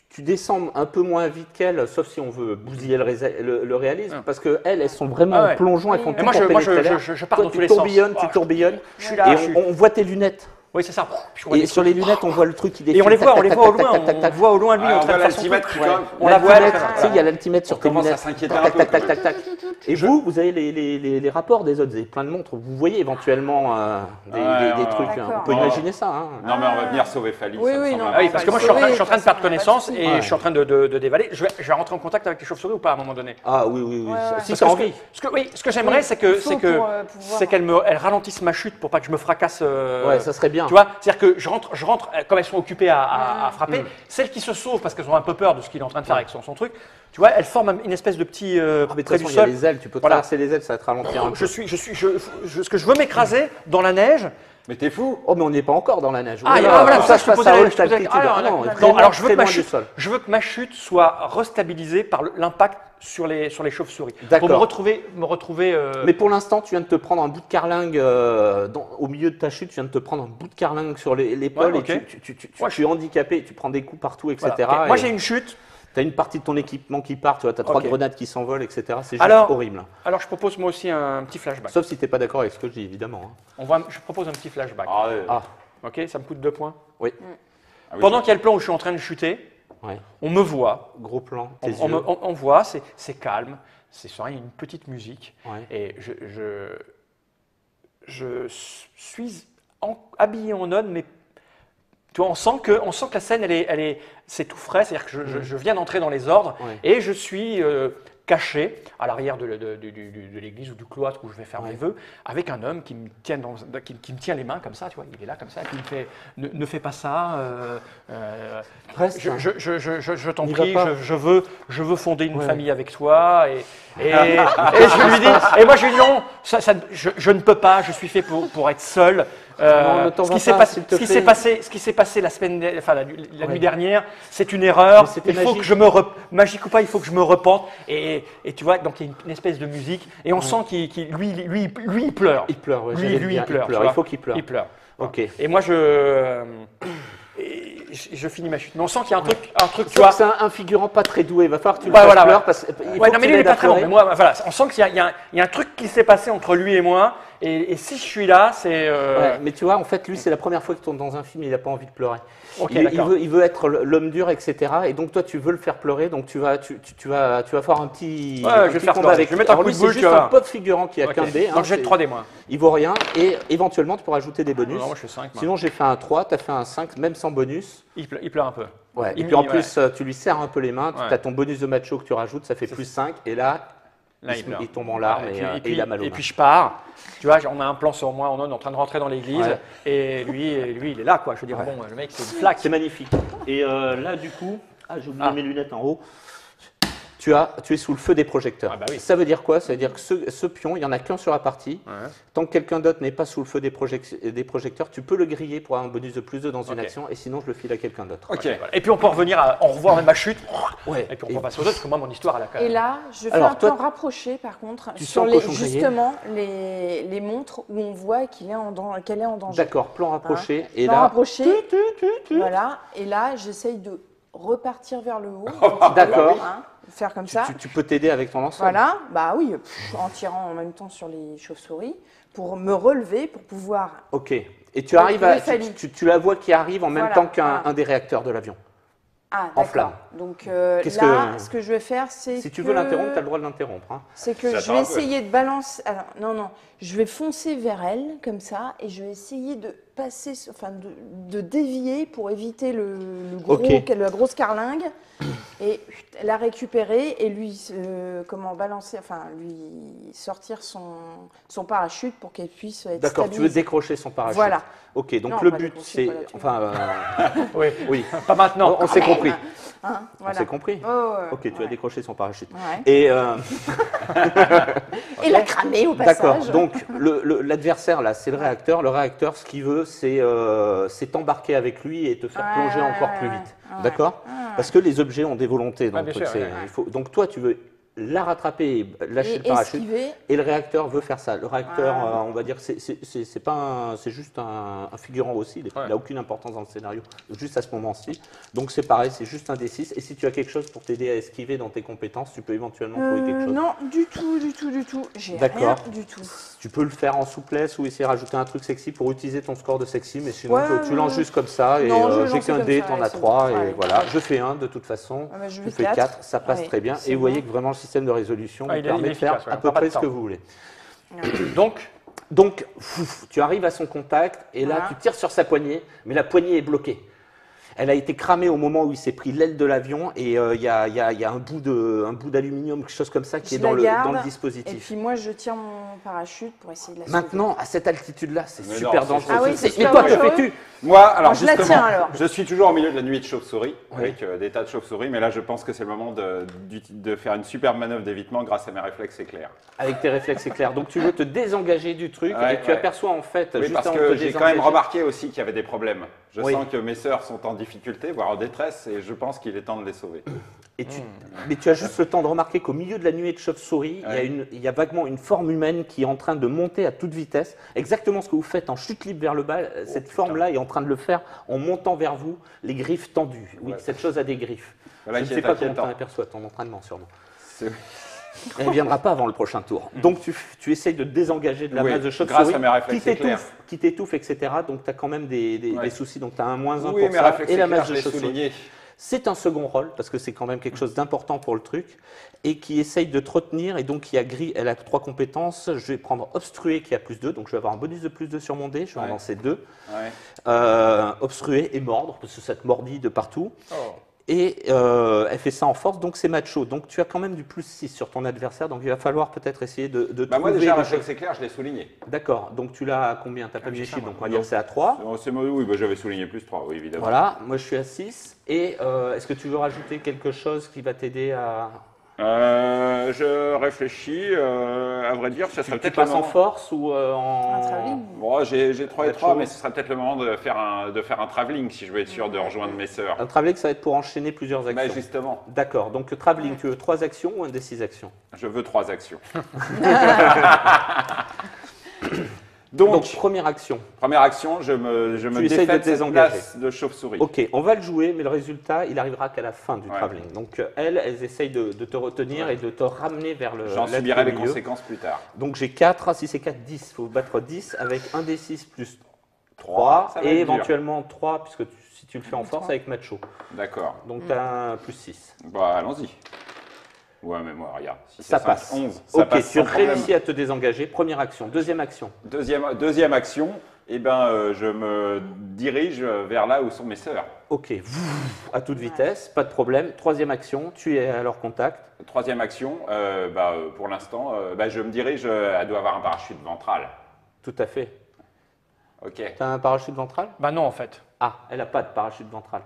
tu descends un peu moins vite qu'elle, sauf si on veut bousiller le réalisme, parce qu'elles, elles sont vraiment Ah ouais. en plongeon, elles font Et tout moi, pour je pénétrer l'air. je pars Toi, dans tu tous les sens. tourbillonnes, tu Oh, tourbillonnes, Je suis là. et je suis- on voit tes lunettes. Oui, c'est ça. Je vois Et des sur trucs. les lunettes, on voit le truc qui défile. Et on les voit, tac, on les tac, voit au tac, loin. tac, tac, tac. On voit au loin lui Ah, en on train voit de faire son l'altimètre truc. quand même. On la voit. L'altimètre, tu sais, il y a l'altimètre sur tes commence à lunettes. s'inquiéter Tac, un peu. tac, tac, tac, tac. Et vous avez les rapports des autres, vous avez plein de montres. Vous voyez éventuellement des trucs. On peut imaginer ça. Hein. Non, mais on va venir sauver Fali. Oui, parce que moi, je suis en train de perdre connaissance et je suis en train de dévaler. Je vais rentrer en contact avec les chauves-souris ou pas à un moment donné? Ah oui. Si Parce tu as que envie. ce que j'aimerais, c'est qu'elles ralentissent ma chute pour pas que je me fracasse. Ouais, ça serait bien. Tu vois, c'est-à-dire que je rentre, comme elles sont occupées à frapper, celles qui se sauvent parce qu'elles ont un peu peur de ce qu'il est en train de faire avec son truc, tu vois, elles forment une espèce de petit mais de toute façon, il y a les ailes, tu peux traverser les ailes, ça va te ralentir un peu. Ce que je veux m'écraser dans la neige. Mais t'es fou! Oh, mais on n'y est pas encore dans la neige. Voilà, ça, je passe à altitude. Alors, je veux que ma chute soit restabilisée par l'impact sur les chauves-souris. Pour me retrouver. Mais pour l'instant, tu viens de te prendre un bout de carlingue au milieu de ta chute. Tu viens de te prendre un bout de carlingue sur l'épaule et tu es handicapé. Tu prends des coups partout, etc. Voilà. Moi, j'ai une chute. Tu as une partie de ton équipement qui part, tu as 3 grenades qui s'envolent, etc. C'est juste horrible. Alors, je propose moi aussi un petit flashback. Sauf si tu n'es pas d'accord avec ce que je dis, évidemment. Je propose un petit flashback. Ok, ça me coûte 2 points. Oui. Pendant qu'il y a le plan où je suis en train de chuter, on me voit. Gros plan, on voit, c'est calme, c'est serein, il y a une petite musique. Et je suis habillé en nonne, mais tu vois, on sent que la scène, c'est tout frais, c'est-à-dire que je viens d'entrer dans les ordres et je suis caché à l'arrière de l'église ou du cloître où je vais faire mes vœux, avec un homme qui me tient les mains comme ça, tu vois, il est là comme ça, qui me fait ne fais pas ça, je t'en prie, je veux fonder une famille avec toi et je lui dis, et moi je lui dis non, je ne peux pas, je suis fait pour être seul. Ce qui s'est passé la nuit dernière, c'est une erreur. Il faut que magique ou pas, il faut que je me repente. Et tu vois, donc il y a une espèce de musique, et on sent qu'il il pleure. Il pleure, lui il pleure. Il faut qu'il pleure. Il pleure. Ok. Et moi je finis ma chute. Mais on sent qu'il y a un truc, tu vois. C'est un figurant pas très doué. Il va falloir que tu le fasses pleurer parce qu'il faut non, mais lui il est pas très bon. Mais moi, voilà, on sent qu'il y a un truc qui s'est passé entre lui et moi. Et si je suis là, c'est. Mais tu vois, en fait, lui, c'est la première fois qu'il tourne dans un film, il n'a pas envie de pleurer. Il veut être l'homme dur, etc. Et donc, toi, tu veux le faire pleurer, donc tu vas faire un petit. Je vais faire combat avec. Je vais mettre un coup de boule. C'est juste un pauvre figurant qui a qu'un dé. Donc, j'ai 3 dés, moi. Il vaut rien. Et éventuellement, tu pourras ajouter des bonus. Non, moi, je fais 5. Sinon, j'ai fait un 3, tu as fait un 5, même sans bonus. Il pleure un peu. Ouais. Et puis en plus, tu lui serres un peu les mains. Tu as ton bonus de macho que tu rajoutes, ça fait plus 5. Et là, il tombe en larmes et il a mal aux mains. Et puis je pars. Tu vois, on a un plan sur moi, on est en train de rentrer dans l'église. Et lui, il est là, quoi. Je veux dire, bon, le mec, c'est une flaque. C'est magnifique. Et là, du coup, j'ai oublié mes lunettes en haut. Tu es sous le feu des projecteurs. Ça veut dire quoi? Ça veut dire que ce pion, il n'y en a qu'un sur la partie. Tant que quelqu'un d'autre n'est pas sous le feu des projecteurs, tu peux le griller pour avoir un bonus de plus 2 dans une action, et sinon je le file à quelqu'un d'autre. Et puis on peut revenir on revoit même ma chute. Et puis on peut passer aux autres, parce que moi mon histoire elle a quand même. Et là, je fais un plan rapproché par contre sur justement les montres où on voit qu'elle est en danger. D'accord, plan rapproché. Et plan là, rapproché. Voilà. Et là, j'essaye de repartir vers le haut. D'accord. Faire comme ça. Tu peux t'aider avec ton lance-flamme. Voilà, bah oui, en tirant en même temps sur les chauves-souris pour me relever, pour pouvoir. Ok. Et tu arrives tu la vois qui arrive en même temps qu'un des réacteurs de l'avion. En flamme. Donc ce que je vais faire, c'est si tu veux l'interrompre, tu as le droit de l'interrompre. Hein. C'est que je vais essayer de balancer. Alors, non, je vais foncer vers elle comme ça et je vais essayer de passer, de dévier pour éviter la grosse carlingue et la récupérer et lui lui sortir son parachute pour qu'elle puisse être D'accord, stabilisée. tu veux décrocher son parachute. Voilà. Ok, donc le but c'est, oui, pas maintenant. On s'est compris. Voilà. On s'est compris. Ok, tu as décroché son parachute. Et l'a cramé au passage. D'accord. Donc l'adversaire là, c'est le réacteur. Le réacteur, ce qu'il veut, c'est t'embarquer avec lui et te faire plonger encore plus vite. D'accord. Parce que les objets ont des volontés. Donc toi, tu veux la rattraper et lâcher le parachute. Et le réacteur veut faire ça. Le réacteur, on va dire, c'est juste un figurant aussi. Il n'a aucune importance dans le scénario, juste à ce moment-ci. Donc c'est pareil, c'est juste un D6. Et si tu as quelque chose pour t'aider à esquiver dans tes compétences, tu peux éventuellement trouver quelque chose. Non, du tout. J'ai rien du tout. Tu peux le faire en souplesse ou essayer de rajouter un truc sexy pour utiliser ton score de sexy, mais sinon tu lances juste comme ça. Et j'ai qu'un dé, t'en as 3. Et voilà, je fais 1 de toute façon. Je fais 4, ça passe très bien. Et vous voyez que vraiment le système de résolution qui il est permet de faire efficace, ouais, à on peu perd pas près de ce que temps. vous voulez. Donc, Tu arrives à son contact et là, Voilà. tu tires sur sa poignée, mais la poignée est bloquée. Elle a été cramée au moment où il s'est pris l'aile de l'avion et il y a un bout d'aluminium, quelque chose comme ça, qui est Je dans la le garde, Et dispositif. puis moi, je tire mon parachute pour essayer de la sauver. Maintenant, à cette altitude-là, c'est Mais super non, c'est dangereux. Ah oui, c'est Mais super toi, que dangereux. fais-tu? Moi, alors je la justement, tiens, alors. je suis toujours au milieu de la nuit de chauve-souris, Oui. avec des tas de chauves-souris, mais là, je pense que c'est le moment de faire une superbe manœuvre d'évitement grâce à mes réflexes éclairs. Avec tes réflexes éclairs. Donc tu veux te désengager du truc Ouais, et tu ouais. aperçois en fait, Oui, juste parce avant de que te j'ai quand même désengager- remarqué aussi qu'il y avait des problèmes. Je Oui. sens que mes sœurs sont en difficulté, voire en détresse, et je pense qu'il est temps de les sauver. Mais tu as juste le temps de remarquer qu'au milieu de la nuée de chauves-souris, Ouais. il y a vaguement une forme humaine qui est en train de monter à toute vitesse. Exactement ce que vous faites en chute libre vers le bas, cette forme-là est en train de le faire en montant vers vous, les griffes tendues. Oui, Ouais. cette chose a des griffes. Voilà Je ne qui sais est pas comment tu inquiétant. en aperçois ton entraînement sûrement. C'est- Elle ne viendra pas avant le prochain tour. Donc tu essayes de te désengager de la Oui, masse de grâce chauves-souris à mes réflexes éclairs. qui t'étouffe, etc. Donc tu as quand même des Ouais. soucis. Donc tu as un -1 Oui, pour mes ça réflexes et la éclairs, masse je de l'ai chauves-souris. souligné. C'est un second rôle, parce que c'est quand même quelque chose d'important pour le truc, et qui essaye de te retenir, et donc elle a 3 compétences. Je vais prendre obstruer qui a +2, donc je vais avoir un bonus de +2 sur mon dé, je vais en Ouais. lancer 2. Ouais. Obstruer et mordre, parce que ça te mordit de partout. oh. Et elle fait ça en force, donc c'est macho. Donc tu as quand même du +6 sur ton adversaire, donc il va falloir peut-être essayer de Bah moi trouver déjà, des réflexe choses. éclair, je l'ai souligné. D'accord, donc tu l'as à combien? T'as pas mis les j'ai ça, chiffres, moi. donc on va dire que c'est à 3. Oui, bah, j'avais souligné +3, oui, évidemment. Voilà, moi je suis à 6. Et est-ce que tu veux rajouter quelque chose qui va t'aider à... Je réfléchis, à vrai dire, ce serait Tu peut-être le passes en moment. force ou en... Un travelling. Bon, j'ai 3 et Macho. 3, mais ce serait peut-être le moment de faire un travelling si je veux être sûr de rejoindre mes sœurs. Un travelling, ça va être pour enchaîner plusieurs Bah, actions. justement, D'accord, donc le travelling, tu veux 3 actions ou un des 6 actions? je veux 3 actions. Donc, première action. Première action, je me essayes de défais te de cette désengager. place de chauve-souris. Ok, on va le jouer, mais le résultat, il arrivera qu'à la fin du Ouais. travelling. Donc elles essayent de te retenir et de te ramener vers le J'en l'être subirai au les milieu. conséquences plus tard. Donc j'ai 4, si c'est 4, 10. Il faut battre 10 avec un des 6 plus 3 ça va et être dur. éventuellement 3, puisque si tu le fais en force 3. avec macho. D'accord. Donc tu as un plus 6. Bah, allons-y. Ouais, mais moi, regarde. Si Ça c'est passe. 11, ça Ok, passe tu sans problème. réussis à te désengager. Première action. Deuxième action. Deuxième action, eh ben, je me dirige vers là où sont mes sœurs. Ok, à toute vitesse, pas de problème. Troisième action, tu es à leur contact. Troisième action, pour l'instant, je me dirige, elle doit avoir un parachute ventral. Tout à fait. Ok. Tu as un parachute ventral? Bah non, en fait. Ah, elle n'a pas de parachute ventral.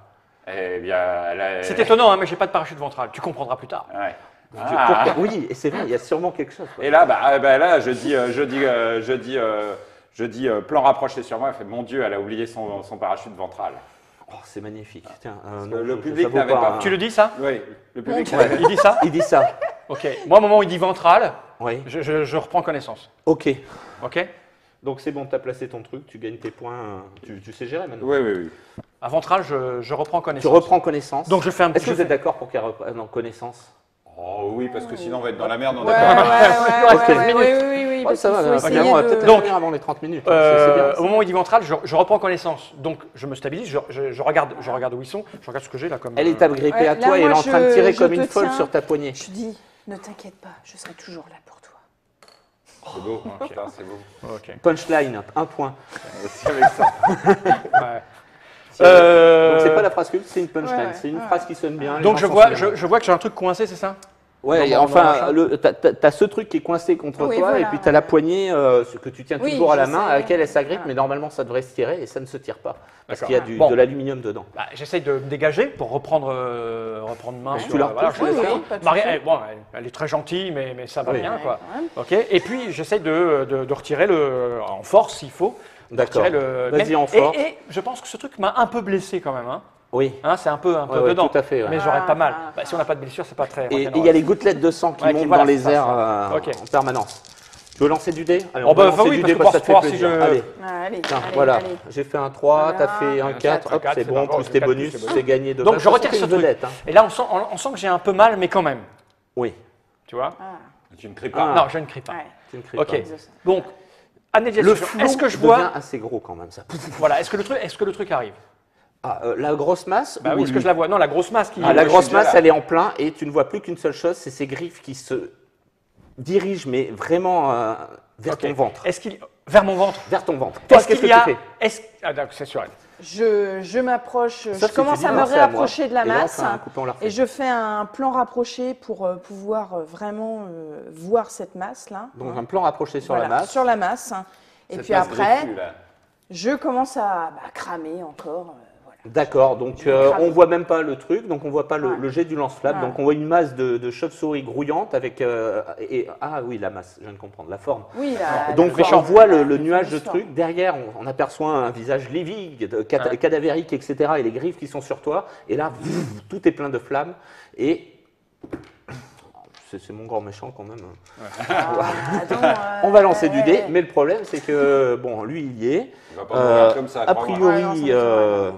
Eh bien, elle a... C'est étonnant, hein, mais j'ai pas de parachute ventral. Tu comprendras plus tard. Ouais. Pourquoi Oui, et c'est vrai, il y a sûrement quelque chose. quoi. Et là, là, je dis, plan rapproché sur moi. Elle fait, mon Dieu, elle a oublié son parachute ventral. Oh, c'est magnifique. Tiens, que le ça public vaut n'avait pas- Tu le dis ça? Oui, le public. Il dit ça? Il dit ça. Ok. Moi, au moment où il dit ventral, Oui. je reprends connaissance. Ok. Ok? Donc c'est bon, tu as placé ton truc, tu gagnes tes points. Tu sais gérer maintenant. Oui, oui, oui. À ventral, je reprends Tu connaissance. reprends connaissance. Donc je fais un Est-ce que je vous êtes fais- d'accord pour qu'elle reprenne connaissance? Oh oui, parce que sinon on va être dans la merde. On Ouais, a ouais, pas- ouais, Ok, ouais, minutes. oui, parce ça qu'il va, faut essayer finalement, on va de- peut-être Donc, finir avant les 30 minutes. C'est bien. Au moment où il dit ventral, je reprends connaissance. Donc je me stabilise, je regarde où ils sont, je regarde ce que j'ai là comme. Elle est agrippée Ouais, à là, toi et elle est moi, en train de tirer je comme te une folle tiens. sur ta poignée. Je dis, ne t'inquiète pas, je serai toujours là pour toi. C'est beau, putain, c'est beau. Ok. Punchline, un point. C'est avec ça. Ouais. Donc c'est pas la phrase culte, c'est une punchline. Ouais, C'est une ouais. phrase qui sonne bien. les Donc gens je s'en vois, souviennent. je vois que j'ai un truc coincé, c'est ça? Ouais, dans enfin, machin. t'as ce truc qui est coincé contre Oui, toi, voilà, et puis t'as la ouais. poignée ce que tu tiens Oui, toujours à la je main, sais. à laquelle elle s'agrippe, Voilà. mais normalement ça devrait se tirer, et ça ne se tire pas, parce D'accord. qu'il y a Bon. de l'aluminium dedans. Bah, j'essaye de me dégager pour reprendre main Ouais, sur. tu la voilà, repousses, je oui, laisse oui, faire. pas de Marie, souci. elle est très gentille, mais ça va Oui. bien Ouais, quoi. quand même. Ok. Et puis j'essaye de retirer en force s'il faut. de D'accord. retirer le- Vas-y, même- en force. Et je pense que ce truc m'a un peu blessé quand même. Hein. Oui. Hein, c'est un peu Ouais, dedans. tout à fait. Ouais. Mais j'aurais pas mal. Ah. Bah, si on n'a pas de blessure, c'est pas très. Et rock'n'roll. il y a les gouttelettes de sang qui Ouais, qui- montent voilà, dans les c'est ça, airs Ok. en permanence. Tu veux lancer du dé? Allez, Oh, on va bah, lancer oui, du parce dé que parce que ça te pour fait voir si plaisir. je- Allez, Allez, tiens, allez, voilà. allez. J'ai fait un 3, Voilà. t'as fait un 4, hop, quatre, c'est c'est bon, pas grave, plus c'est tes quatre, bonus, plus tes bonus. c'est gagné de Donc base. je De toute retire façon, ce t'es une truc. vedette, hein. Et là, on sent que j'ai un peu mal, mais quand même. Oui, Tu vois? Ah, Tu ne cries pas. Non, je ne crie pas. ouais. tu ne cries Ok. pas. Donc, année de Le gestion. flou Est-ce que je devient vois? assez gros quand même, ça. Voilà. Est-ce que le truc arrive? La grosse masse Bah oui, est-ce que je la vois? Non, la grosse masse qui. La je grosse suis déjà masse, là. elle est en plein et tu ne vois plus qu'une seule chose, c'est ces griffes qui se dirigent, mais vraiment vers Ok. ton ventre. Est-ce qu'il. Vers mon ventre. Vers ton ventre. Toi, Est-ce qu'est-ce que qu'il y a. tu fais? Ah, d'accord, c'est sûr. Je m'approche, Sauf je si commence tu dis à me non, c'est à moi. réapprocher de la Et là, on masse fait un coupé en larfé. et je fais un plan rapproché pour pouvoir vraiment voir cette masse-là. Donc un plan rapproché sur Voilà, la masse. sur la masse. Et Cette puis masse après, griffue, là. je commence à cramer encore. Voilà. D'accord, donc cramer. on voit même pas le truc, donc on voit pas Ouais. le jet du lance-flamme, Ouais. donc on voit une masse de chauve-souris grouillante avec ah oui, la masse, je viens de comprendre, la forme. Oui, Donc méchant. on voit le nuage de méchant. trucs, derrière on aperçoit un visage livide, cadavérique, etc. et les griffes qui sont sur toi, et là tout est plein de flammes, et c'est mon grand méchant quand même. On va lancer du dé, mais le problème c'est que, bon, lui il y est. Il va pas mourir comme ça. A crois-moi. priori, Ouais, non, ça m'étonnerait.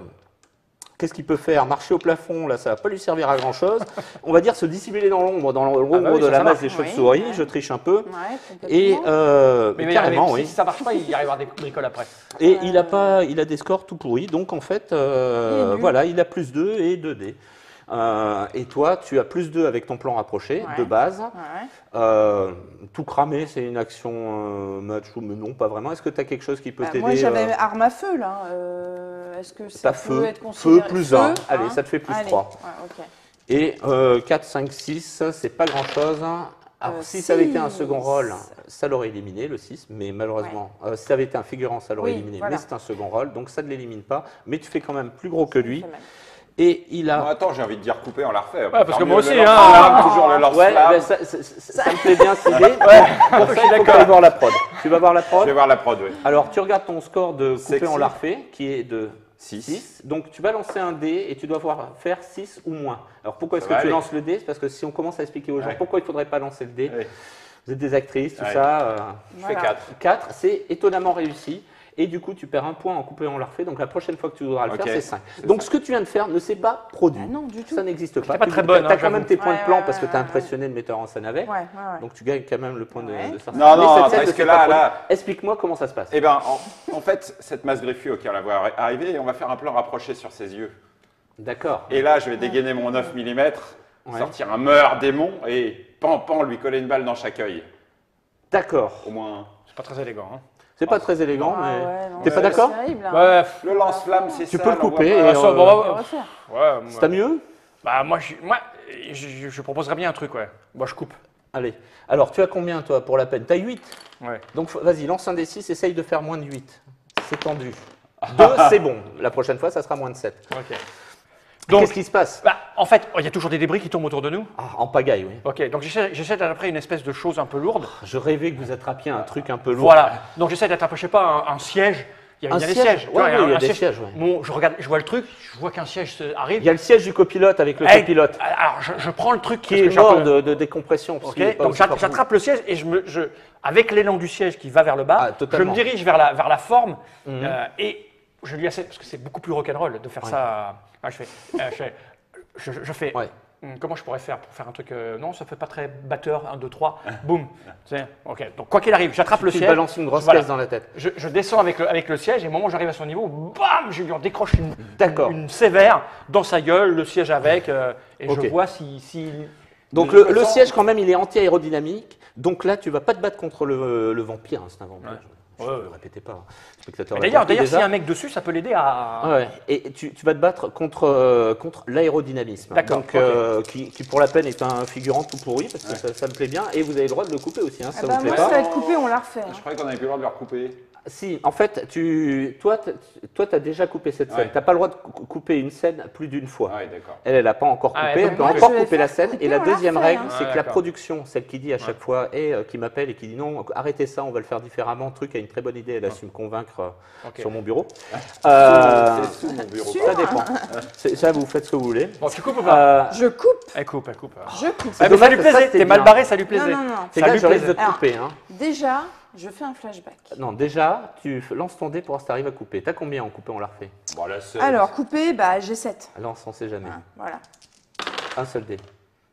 qu'est-ce qu'il peut faire? Marcher au plafond, là, ça va pas lui servir à grand chose. On va dire se dissimuler dans l'ombre oui, de ça la masse marche. des chauves-souris. Oui, ouais. Je triche un peu. Ouais, Et complètement. Mais carrément, oui. si ça marche pas, il y arrivera des bricoles après. Et il a des scores tout pourris. Donc en fait, Il est nul. voilà, il a plus 2 et 2 dés. Et toi, tu as plus 2 avec ton plan rapproché Ouais. de base. Ouais. Tout cramer, c'est une action macho, mais non, pas vraiment. Est-ce que tu as quelque chose qui peut Bah, t'aider? moi, j'avais arme à feu, là. Est-ce que ça Pas peut feu, être considéré feu plus 1. Feu, Allez, hein. ça te fait plus Allez. 3. Ouais, ok. Et 4, 5, 6, c'est pas grand chose. Alors, si ça avait été un second rôle, ça l'aurait éliminé, le 6, mais malheureusement, si ça avait été un figurant, ça l'aurait Oui, éliminé, voilà. mais c'est un second rôle, donc ça ne l'élimine pas, mais tu fais quand même plus gros que lui. Ça fait mal. Et il a. Bon, attends, j'ai envie de dire couper, on la refait. parce que moi aussi, hein. hein. Toujours le lance Ouais, ben, ça me plaît bien cette idée. Pour ça, il faut aller voir la prod. Tu vas voir la Je prod? vais voir la prod, oui. Alors, tu regardes ton score de coupé Sexy. en larfé, qui est de 6. 6. Donc, tu vas lancer un dé et tu dois faire 6 ou moins. Alors, pourquoi est-ce Ça que va tu aller. lances le dé? C'est parce que si on commence à expliquer aux gens Ouais. pourquoi il ne faudrait pas lancer le dé, Ouais. vous êtes des actrices, tout Ouais. ça. Je fais Voilà. 4. 4, c'est étonnamment réussi. Et du coup, tu perds un point en coupé en larfé. Donc, la prochaine fois que tu voudras le Ok. faire, c'est 5. C'est Donc, ça. ce que tu viens de faire ne s'est pas produit. Ah non, du tout. Ça n'existe pas. pas Tu très bonne, as hein, quand même j'avoue. tes points de Ouais, plan ouais, parce que tu as ouais, impressionné le metteur en scène avec. Ouais, ouais, ouais. Donc, tu gagnes quand même le point Ouais. de ça. Non, non, Mais cette scène parce ne que s'est là, pas là- produite. Explique-moi comment ça se passe. Eh bien, en fait, cette masse griffue, ok, on la voit arriver et on va faire un plan rapproché sur ses yeux. D'accord. Et là, je vais dégainer mon 9 mm, Ouais. sortir un meurt démon et pan, lui coller une balle dans chaque œil. D'accord. Au moins. C'est pas très élégant. Hein. C'est pas très élégant, Ah mais. ouais, non, T'es pas c'est d'accord? terrible, hein. Ouais, Le lance-flamme, c'est ça. Tu peux le on voit couper pas. et, ça, bon, On va ouais, refaire. moi, C'est mieux? bah, moi, je proposerais bien un truc, ouais. Moi, je coupe. Allez. Alors, tu as combien, toi, pour la peine? T'as 8. Ouais. Donc, vas-y, lance un des 6, essaye de faire moins de 8. C'est tendu. 2, c'est bon. La prochaine fois, ça sera moins de 7. Ok. Donc, Qu'est-ce qui se passe? bah, en fait, il y a toujours des débris qui tombent autour de nous. Ah, en pagaille, oui. Ok, donc j'essaie d'attraper une espèce de chose un peu lourde. Je rêvais que vous attrapiez un truc un peu lourd. Voilà. Donc j'essaie d'attraper, je sais pas, un siège. Il y a Un des siège sièges. tu vois, Ouais, il y a ouais, il y a un des siège. sièges, ouais. Bon, je vois le truc, je vois qu'un siège arrive. Il y a le siège du copilote avec le Hey, copilote alors, je prends le truc qui est mort de décompression. parce Ok, qu'il est pas donc aussi fort que j'attrape le siège et avec l'élan du siège qui va vers le bas, Ah, je totalement. me dirige vers la forme Mhm. et je lui assène, parce que c'est beaucoup plus rock'n'roll de faire Ouais. ça. Je fais Ouais. comment je pourrais faire pour faire un truc non, ça fait pas très batteur, 1, 2, 3, boum. Ok, donc quoi qu'il arrive, j'attrape le Tu siège. balances une grosse Voilà. caisse dans la tête. Je descends avec le siège et au moment où j'arrive à son niveau, bam, je lui en décroche D'accord. une sévère dans sa gueule, le siège avec, et Ok. je vois si Donc De toute le façon- siège quand même il est anti-aérodynamique. Donc là tu vas pas te battre contre le vampire, hein, c'est un vampire. Ouais. Je Ouais, ne ouais. répétez pas. Spectateur. Mais D'ailleurs, s'il y a un mec dessus, ça peut l'aider à. Ouais. Et tu vas te battre contre l'aérodynamisme. D'accord, Donc, ok. qui pour la peine est un figurant tout pourri, parce que ça me plaît bien. Et vous avez le droit de le couper aussi, hein, Ah ça bah, vous plaît moi, pas. ça va être coupé, on la refait. hein. Je croyais qu'on avait plus le droit de le recouper. Si, en fait, toi, tu as déjà coupé cette scène. Ouais. Tu n'as pas le droit de couper une scène plus d'une fois. Ah oui, d'accord. Elle n'a pas encore Ah, coupé, elle elle peut peut couper. encore Je vais couper la faire scène. couper, Et la on la deuxième refait, règle, hein. c'est Ah, que la d'accord. production, celle qui dit à chaque fois, et qui m'appelle et qui dit non, arrêtez ça, on va le faire différemment. Le truc a une très bonne idée, elle a su me convaincre Ok. sur mon bureau. C'est sous mon bureau. Sûr. Ça dépend. Ça, vous faites ce que vous voulez. Bon, tu coupes ou pas Je coupe, Elle coupe. je coupe. Ah, mais dommage ça lui que ça, plaisait, c'était t'es mal bien. barré, ça lui plaisait. Non, non, non. C'est Ça là, lui je risque de plaisait. te Alors, couper. Hein. Déjà, je fais un flashback. Non, déjà, tu lances ton dé pour voir si tu arrives à couper. T'as combien en coupé, on l'a refait? Bon, là, c'est- Alors, coupé, bah, j'ai 7. Lance, on sait jamais. Voilà. Un seul dé.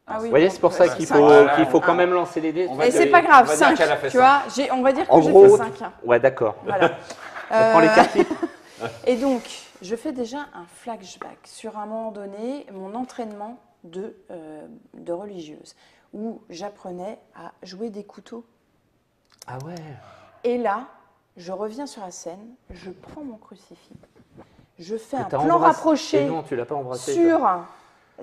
Ah oui, Vous voyez, bon, c'est pour ça ouais, qu'il cinq. faut, Voilà. quand même lancer les dés. On va Et dire- c'est pas grave, on va dire 5. qu'elle a fait Tu cinq. vois, on va dire que En j'ai gros, fait 5. ouais, d'accord. Voilà. On prend les cartes. Et donc, je fais déjà un flashback sur un moment donné, mon entraînement de religieuse, où j'apprenais à jouer des couteaux. Ah ouais. Et là, je reviens sur la scène, je prends mon crucifix, je fais un T'as plan embrassé- rapproché Et non, tu l'as pas embrassé. sur toi.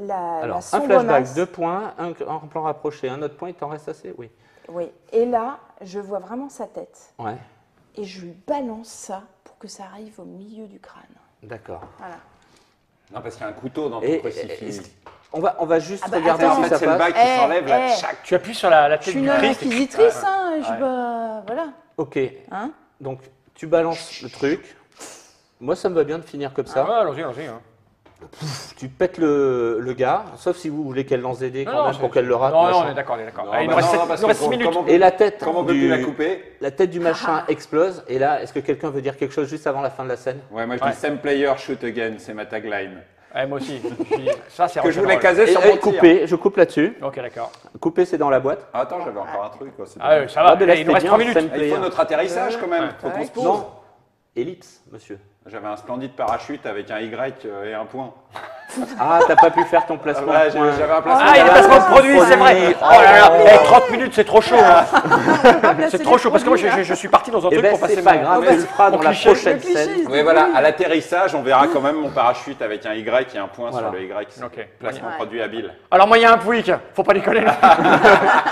la Alors, un sombre flashback, masse. 2 points, un plan rapproché, un autre point, il t'en reste assez? Oui. Oui. Et là, je vois vraiment sa tête. Ouais, Et je lui balance ça pour que ça arrive au milieu du crâne. d'accord. Voilà. Non, parce qu'il y a un couteau dans ton Et crucifix. on va juste Ah bah, regarder attends. En si fait, ça c'est le bac passe. qui s'enlève là, Eh, tchac. Tu appuies sur la Je tête suis du une Christ. inquisitrice, hein, Ouais. voilà. Ok, Hein. donc tu balances le truc. Moi, ça me va bien de finir comme ça. Ah, ouais, allons-y, allons-y. Hein. Tu pètes le gars, sauf si vous voulez qu'elle lance des dés Non, quand non, même c'est- pour qu'elle le rate. Non, non, machin. on est d'accord, on est d'accord. Non, Allez, il bah nous reste non, sept- parce il nous reste que 6 minutes. comment- Et la tête Comment veux-tu du, la couper? la tête du machin explose. Et là, est-ce que quelqu'un veut dire quelque chose juste avant la fin de la scène? Ouais, moi je Ouais. dis same player, shoot again, c'est ma tagline. Ouais, moi aussi. Puis, ça, c'est Que je voulais rock'n'roll. caser sur mon tir. couper, je coupe là-dessus. Ok, d'accord. Couper, c'est dans la boîte. Ah, attends, j'avais encore un truc. Quoi, c'est Ah, dommage. ça va, Ah, mais là, allez, il nous c'était reste bien, 3 minutes. Sam Ah, il faut player. notre atterrissage quand même. Faut qu'on se pose. Non, ellipse, monsieur. J'avais un splendide parachute avec un Y et un point. Ah, t'as pas pu faire ton placement. Ouais, de point. j'avais un placement. Ah, il y a le placement de produit, c'est vrai. Produit. Oh là là, eh, 30 minutes, c'est trop chaud. hein. Placer C'est les trop chaud parce que moi, produits, je suis parti dans un Eh truc ben, pour passer c'est pas mon- grave, mon- tu le feras mon dans la cliché. prochaine Le cliché, scène. il Oui, voilà, à l'atterrissage, on verra quand même mon parachute avec un Y et un point Voilà. sur le Y. Ok. Placement Ouais. produit habile. Alors, moi, il y a un Pouic. Faut pas déconner.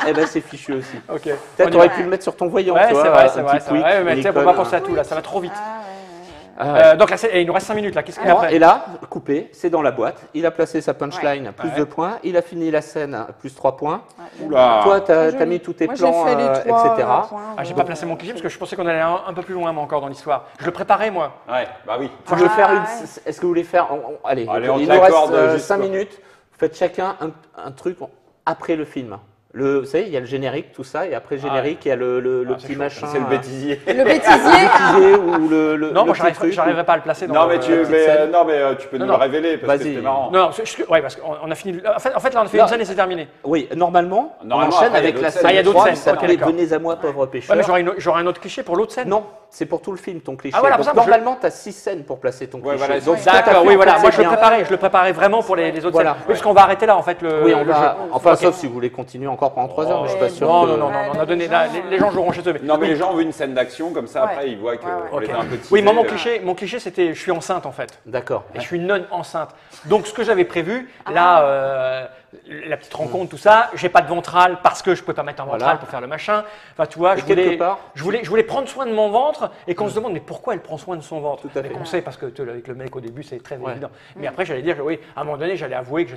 Eh ben, c'est fichu aussi. Ok. Peut-être On y t'aurais va. pu le mettre sur ton voyant, Ouais, tu vois, c'est vrai, un c'est vrai. petit c'est vrai. quick, Ouais, mais tu sais, faut Nikon, pas penser à tout là, ça va trop vite. Ah, ouais. Donc là, et il nous reste 5 minutes là. Qu'est-ce qu'il y a Alors, après et là, coupé, c'est dans la boîte. Il a placé sa punchline, plus Ouais. 2 points. Il a fini la scène, plus 3 points. Ouais. Oula. Toi, t'as Joli. mis tous tes Moi, plans, j'ai fait les trois, etc. points, Ah, j'ai ouais. pas placé mon cliché parce que je pensais qu'on allait un peu plus loin moi, encore dans l'histoire. Je le préparais moi. Ouais, bah oui. Faut que je Ah, faire ouais. Est-ce que vous voulez faire allez, Allez, on il te nous reste l'accorde juste 5 pour- minutes. Vous faites chacun un truc après le film. Vous savez, il y a le générique, tout ça, et après le générique, il y a le Ah, petit c'est chaud. machin. C'est le bêtisier. Le bêtisier. bêtisier ou le Non, moi, petit truc, j'arriverais pas à le placer dans Non, le- mais tu, la petite scène. tu peux Non, nous non. le révéler parce que Vas-y. c'était marrant. Non, ouais, parce qu'on a fini. En fait, là, on a fait Non. une scène et c'est terminé. Oui, normalement, on Normalement, enchaîne après, il y a avec la d'autres scène scènes. Ah, il y a d'autres 3, scènes, ça ok, s'appelait d'accord. Venez-à-moi, pauvre Ouais, pêcheur. mais j'aurai un autre cliché pour l'autre scène. Non, c'est pour tout le film, ton cliché. Ah, voilà, pour Donc, ça, moi, je- normalement, tu as 6 scènes pour placer ton Ouais, cliché. voilà, Donc, c'est- ce que t'as D'accord, fait, oui, en voilà. fait, Moi, c'est je le bien. préparais. Je le préparais vraiment pour les autres Voilà. scènes. Oui, parce qu'on va arrêter là, en fait. Oui, on le va. jeu. Enfin, Ok. sauf si vous voulez continuer encore pendant 3 heures, mais je suis pas sûr. Non, que- non, non, non, on a donné. Là, les gens joueront chez eux. mais- Non, mais les gens ont vu une scène d'action, comme ça, Ouais. après, ils voient qu'on Ouais, ouais. les a un peu teasés. Oui, moi, mon cliché, c'était je suis enceinte, en fait. D'accord. Et je suis une nonne enceinte. Donc, ce que j'avais prévu, là, la petite rencontre, tout ça, j'ai pas de ventral parce que je pouvais pas mettre un ventral Voilà. pour faire le machin. Enfin, tu vois, Et je quelque voulais, part- je voulais prendre soin de mon ventre et qu'on se demande, mais pourquoi elle prend soin de son ventre? Tout à Mais fait. qu'on sait, parce que tu vois, avec le mec au début, c'est très Ouais. évident. Mais après, j'allais dire que oui, à un moment donné, j'allais avouer que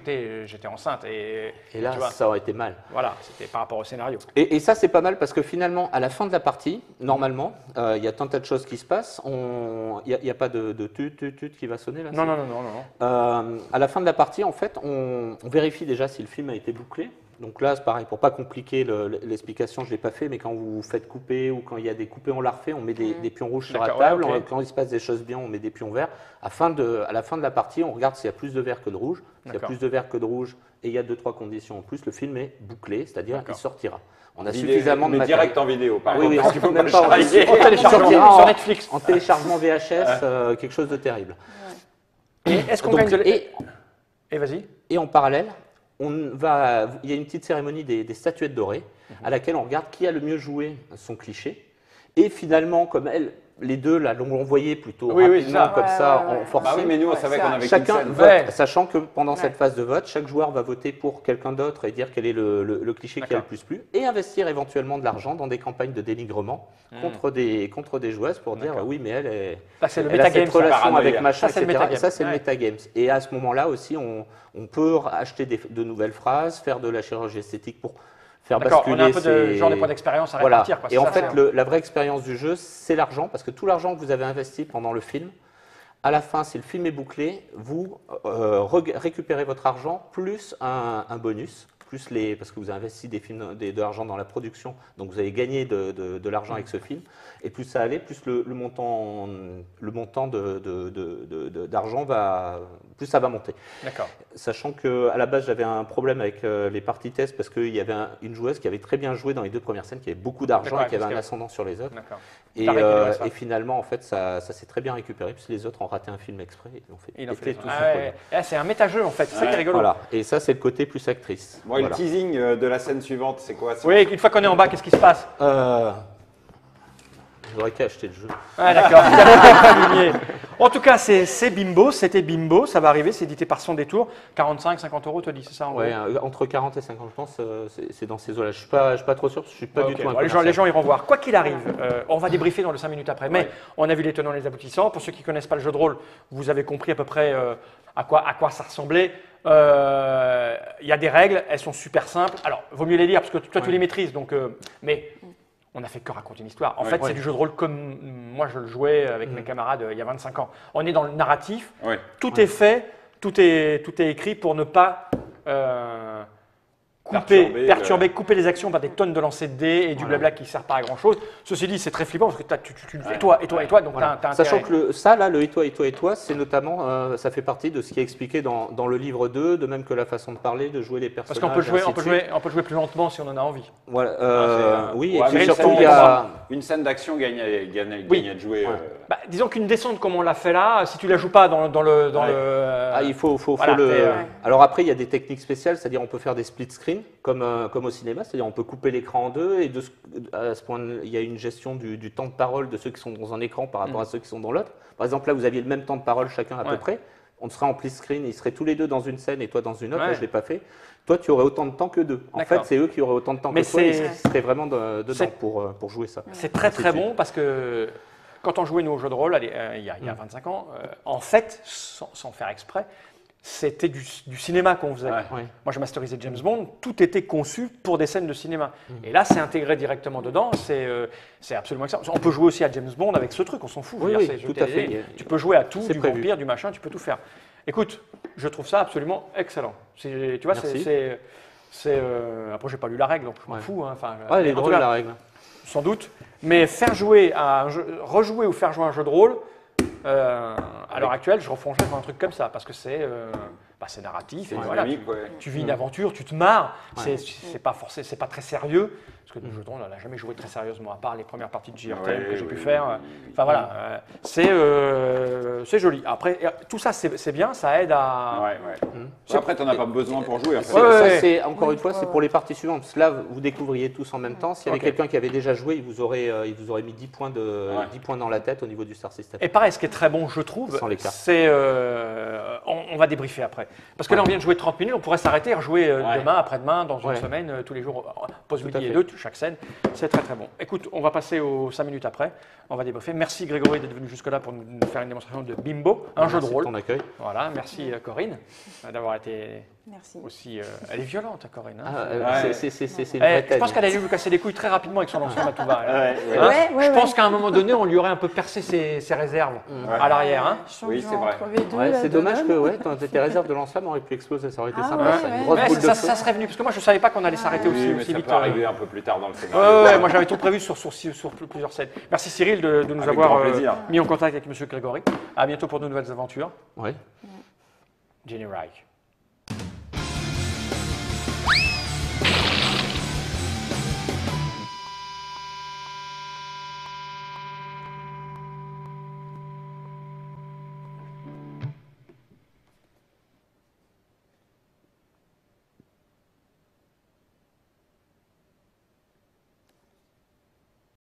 j'étais enceinte. Et Et là, tu vois, ça aurait été mal. voilà, c'était par rapport au scénario. Et ça, c'est pas mal parce que finalement, à la fin de la partie, normalement, il y a tant de choses qui se passent. Il n'y a pas de tut qui va sonner là. Non, non, non, non, non. À la fin de la partie, en fait, on vérifie déjà si le film a été bouclé. Donc là, c'est pareil, pour pas compliquer l'explication, je ne l'ai pas fait, mais quand vous faites couper ou quand il y a des coupés, on l'a refait, on met des pions rouges sur la D'accord, ouais, table. ok. Quand il se passe des choses bien, on met des pions verts. À la fin de la partie, on regarde s'il y a plus de vert que de rouge. S'il y a D'accord. plus de vert que de rouge et il y a 2-3 conditions en plus, le film est bouclé, c'est-à-dire il D'accord. sortira. On a Vidéo- suffisamment de mais matériel. direct en vidéo, par Oui, oui, contre, parce qu'il faut même le pas en charrier. En téléchargement sortira sur en- Netflix. En téléchargement VHS, quelque chose de terrible. Et est-ce qu'on Donc, gagne de et vas-y. Et en parallèle, il y a une petite cérémonie des statuettes dorées à laquelle on regarde qui a le mieux joué son cliché. Et finalement, comme les deux là l'ont envoyé plutôt Oui, oui, rapidement, ça. comme Ouais, ça, ouais, ouais. en forcé. Bah oui, mais nous, on Ouais, savait ça. qu'on avait qu'une Chacun scène. vote, Ouais. sachant que pendant cette Ouais. phase de vote, chaque joueur va voter pour quelqu'un d'autre et dire quel est le cliché qui a le D'accord. plus plu, et investir éventuellement de l'argent dans des campagnes de dénigrement contre des joueuses pour dire D'accord. oui, mais elle est. Là, c'est le Elle a metagame. cette ça. relation paranoïa. avec machin, Ça, c'est le etc. metagame. Et ça, c'est le Ouais. metagame. Et à ce moment-là aussi, on peut acheter de nouvelles phrases, faire de la chirurgie esthétique pour faire D'accord, basculer on a un peu de ces- genre des points d'expérience à Voilà. répartir. Quoi. Et en Ça, fait, c'est- la vraie expérience du jeu, c'est l'argent, parce que tout l'argent que vous avez investi pendant le film, à la fin, si le film est bouclé, vous récupérez votre argent plus un bonus plus parce que vous avez investi de l'argent dans la production, donc vous avez gagné de l'argent avec ce film, et plus ça allait, plus le montant d'argent plus ça va monter. D'accord. Sachant qu'à la base, j'avais un problème avec les parties test parce qu'il y avait une joueuse qui avait très bien joué dans les 2 premières scènes, qui avait beaucoup d'argent et qui avait un ascendant sur les autres. Et finalement, en fait, ça s'est très bien récupéré, puisque les autres ont raté un film exprès et l'ont fait tout c'est un méta-jeu, en fait, c'est ça qui est rigolo. Voilà. Et ça, c'est le côté plus actrice. Bon, le teasing de la scène suivante, c'est quoi? Oui, une fois qu'on est en bas, qu'est-ce qui se passe? J'aurais qu'à acheter le jeu. Ah, d'accord. En tout cas, c'est Bimbo, c'était Bimbo, ça va arriver, c'est édité par Son Détour. 45, 50 euros, tu dis, c'est ça en gros? Entre 40 et 50, je pense, c'est dans ces eaux-là. Je ne suis pas trop sûr, parce que je ne suis pas du tout un les gens iront voir. Quoi qu'il arrive, on va débriefer dans le 5 minutes après, mais on a vu les tenants et les aboutissants. Pour ceux qui ne connaissent pas le jeu de rôle, vous avez compris à peu près à quoi ça ressemblait. Il y a des règles, elles sont super simples. Alors, vaut mieux les lire, parce que toi, tu les maîtrises, donc, mais on n'a fait que raconter une histoire. En fait, c'est du jeu de rôle comme moi je le jouais avec mes camarades il y a 25 ans. On est dans le narratif, tout est fait, tout est écrit pour ne pas couper les actions par des tonnes de lancers de dés et du blabla qui ne sert pas à grand chose. Ceci dit, c'est très flippant parce que tu et toi, donc t'as sachant que le et toi, c'est notamment, ça fait partie de ce qui est expliqué dans le livre 2, de même que la façon de parler, de jouer les personnages. Parce qu'on peut jouer plus lentement si on en a envie. Voilà, oui, et surtout il y a une scène d'action gagne à jouer. Disons qu'une descente comme on l'a fait là, si tu la joues pas dans le il faut le. Alors après, il y a des techniques spéciales, c'est-à-dire on peut faire des split screen comme au cinéma, c'est-à-dire on peut couper l'écran en deux et à ce point, il y a une gestion du temps de parole de ceux qui sont dans un écran par rapport à ceux qui sont dans l'autre. Par exemple, là, vous aviez le même temps de parole chacun à peu près. On serait en split screen, ils seraient tous les deux dans une scène et toi dans une autre. Là, je l'ai pas fait. Toi, tu aurais autant de temps que d'eux. En fait, c'est eux qui auraient autant de temps que toi. Ils seraient vraiment dedans pour jouer ça. C'est très très bon parce que quand on jouait nous au jeu de rôle il y a 25 ans, en fait, sans faire exprès, c'était du cinéma qu'on faisait. Moi, je masterisais James Bond, tout était conçu pour des scènes de cinéma. Et là, c'est intégré directement dedans, c'est absolument excellent. On peut jouer aussi à James Bond avec ce truc, on s'en fout. Tout à fait. Tu peux jouer à tout, du vampire, du machin, tu peux tout faire. Écoute, je trouve ça absolument excellent. Tu vois, après, j'ai pas lu la règle, donc je m'en fous. Elle est drôle, la règle. Sans doute. Mais rejouer ou faire jouer un jeu de rôle, à l'heure actuelle, je refoncerais un truc comme ça parce que c'est narratif. Tu vis une aventure, tu te marres. C'est pas forcé, c'est pas très sérieux parce que le jeu de rôle, on n'a jamais joué très sérieusement à part les premières parties de JRTM que j'ai pu faire. Enfin voilà, c'est joli. Après, tout ça, c'est bien, ça aide à. Après, tu n'en as pas besoin pour jouer. Encore une fois, c'est pour les parties suivantes. Parce que là, vous découvriez tous en même temps. S'il y avait quelqu'un qui avait déjà joué, il vous aurait mis 10 points dans la tête au niveau du Star System. Et pareil, ce qui est très bon, je trouve, c'est on va débriefer après. Parce que là, on vient de jouer 30 minutes, on pourrait s'arrêter et rejouer demain, après-demain, dans une semaine, tous les jours, pause midi et 2, chaque scène. C'est très très bon. Écoute, on va passer aux 5 minutes après. On va débriefer. Merci Grégory d'être venu jusque-là pour nous faire une démonstration de Bimbo, un jeu de rôle. Merci de ton accueil. Voilà, merci Corinne d'avoir été aussi. Elle est violente, Corinne. Je pense qu'elle allait lui casser les couilles très rapidement avec son lancement à tout va. Je pense qu'à un moment donné, on lui aurait un peu percé ses réserves à l'arrière. Oui, c'est vrai. C'est dommage que tes réserves de lance-flamme auraient pu exploser. Ça aurait été sympa. Ça serait venu, parce que moi je ne savais pas qu'on allait s'arrêter aussi vite. Ça peut arriver un peu plus tard dans le scénario. Moi j'avais tout prévu sur plusieurs scènes. Merci Cyril de nous avoir mis en contact avec M. Grégory. À bientôt pour de nouvelles aventures. Ouais. Jenny Reich.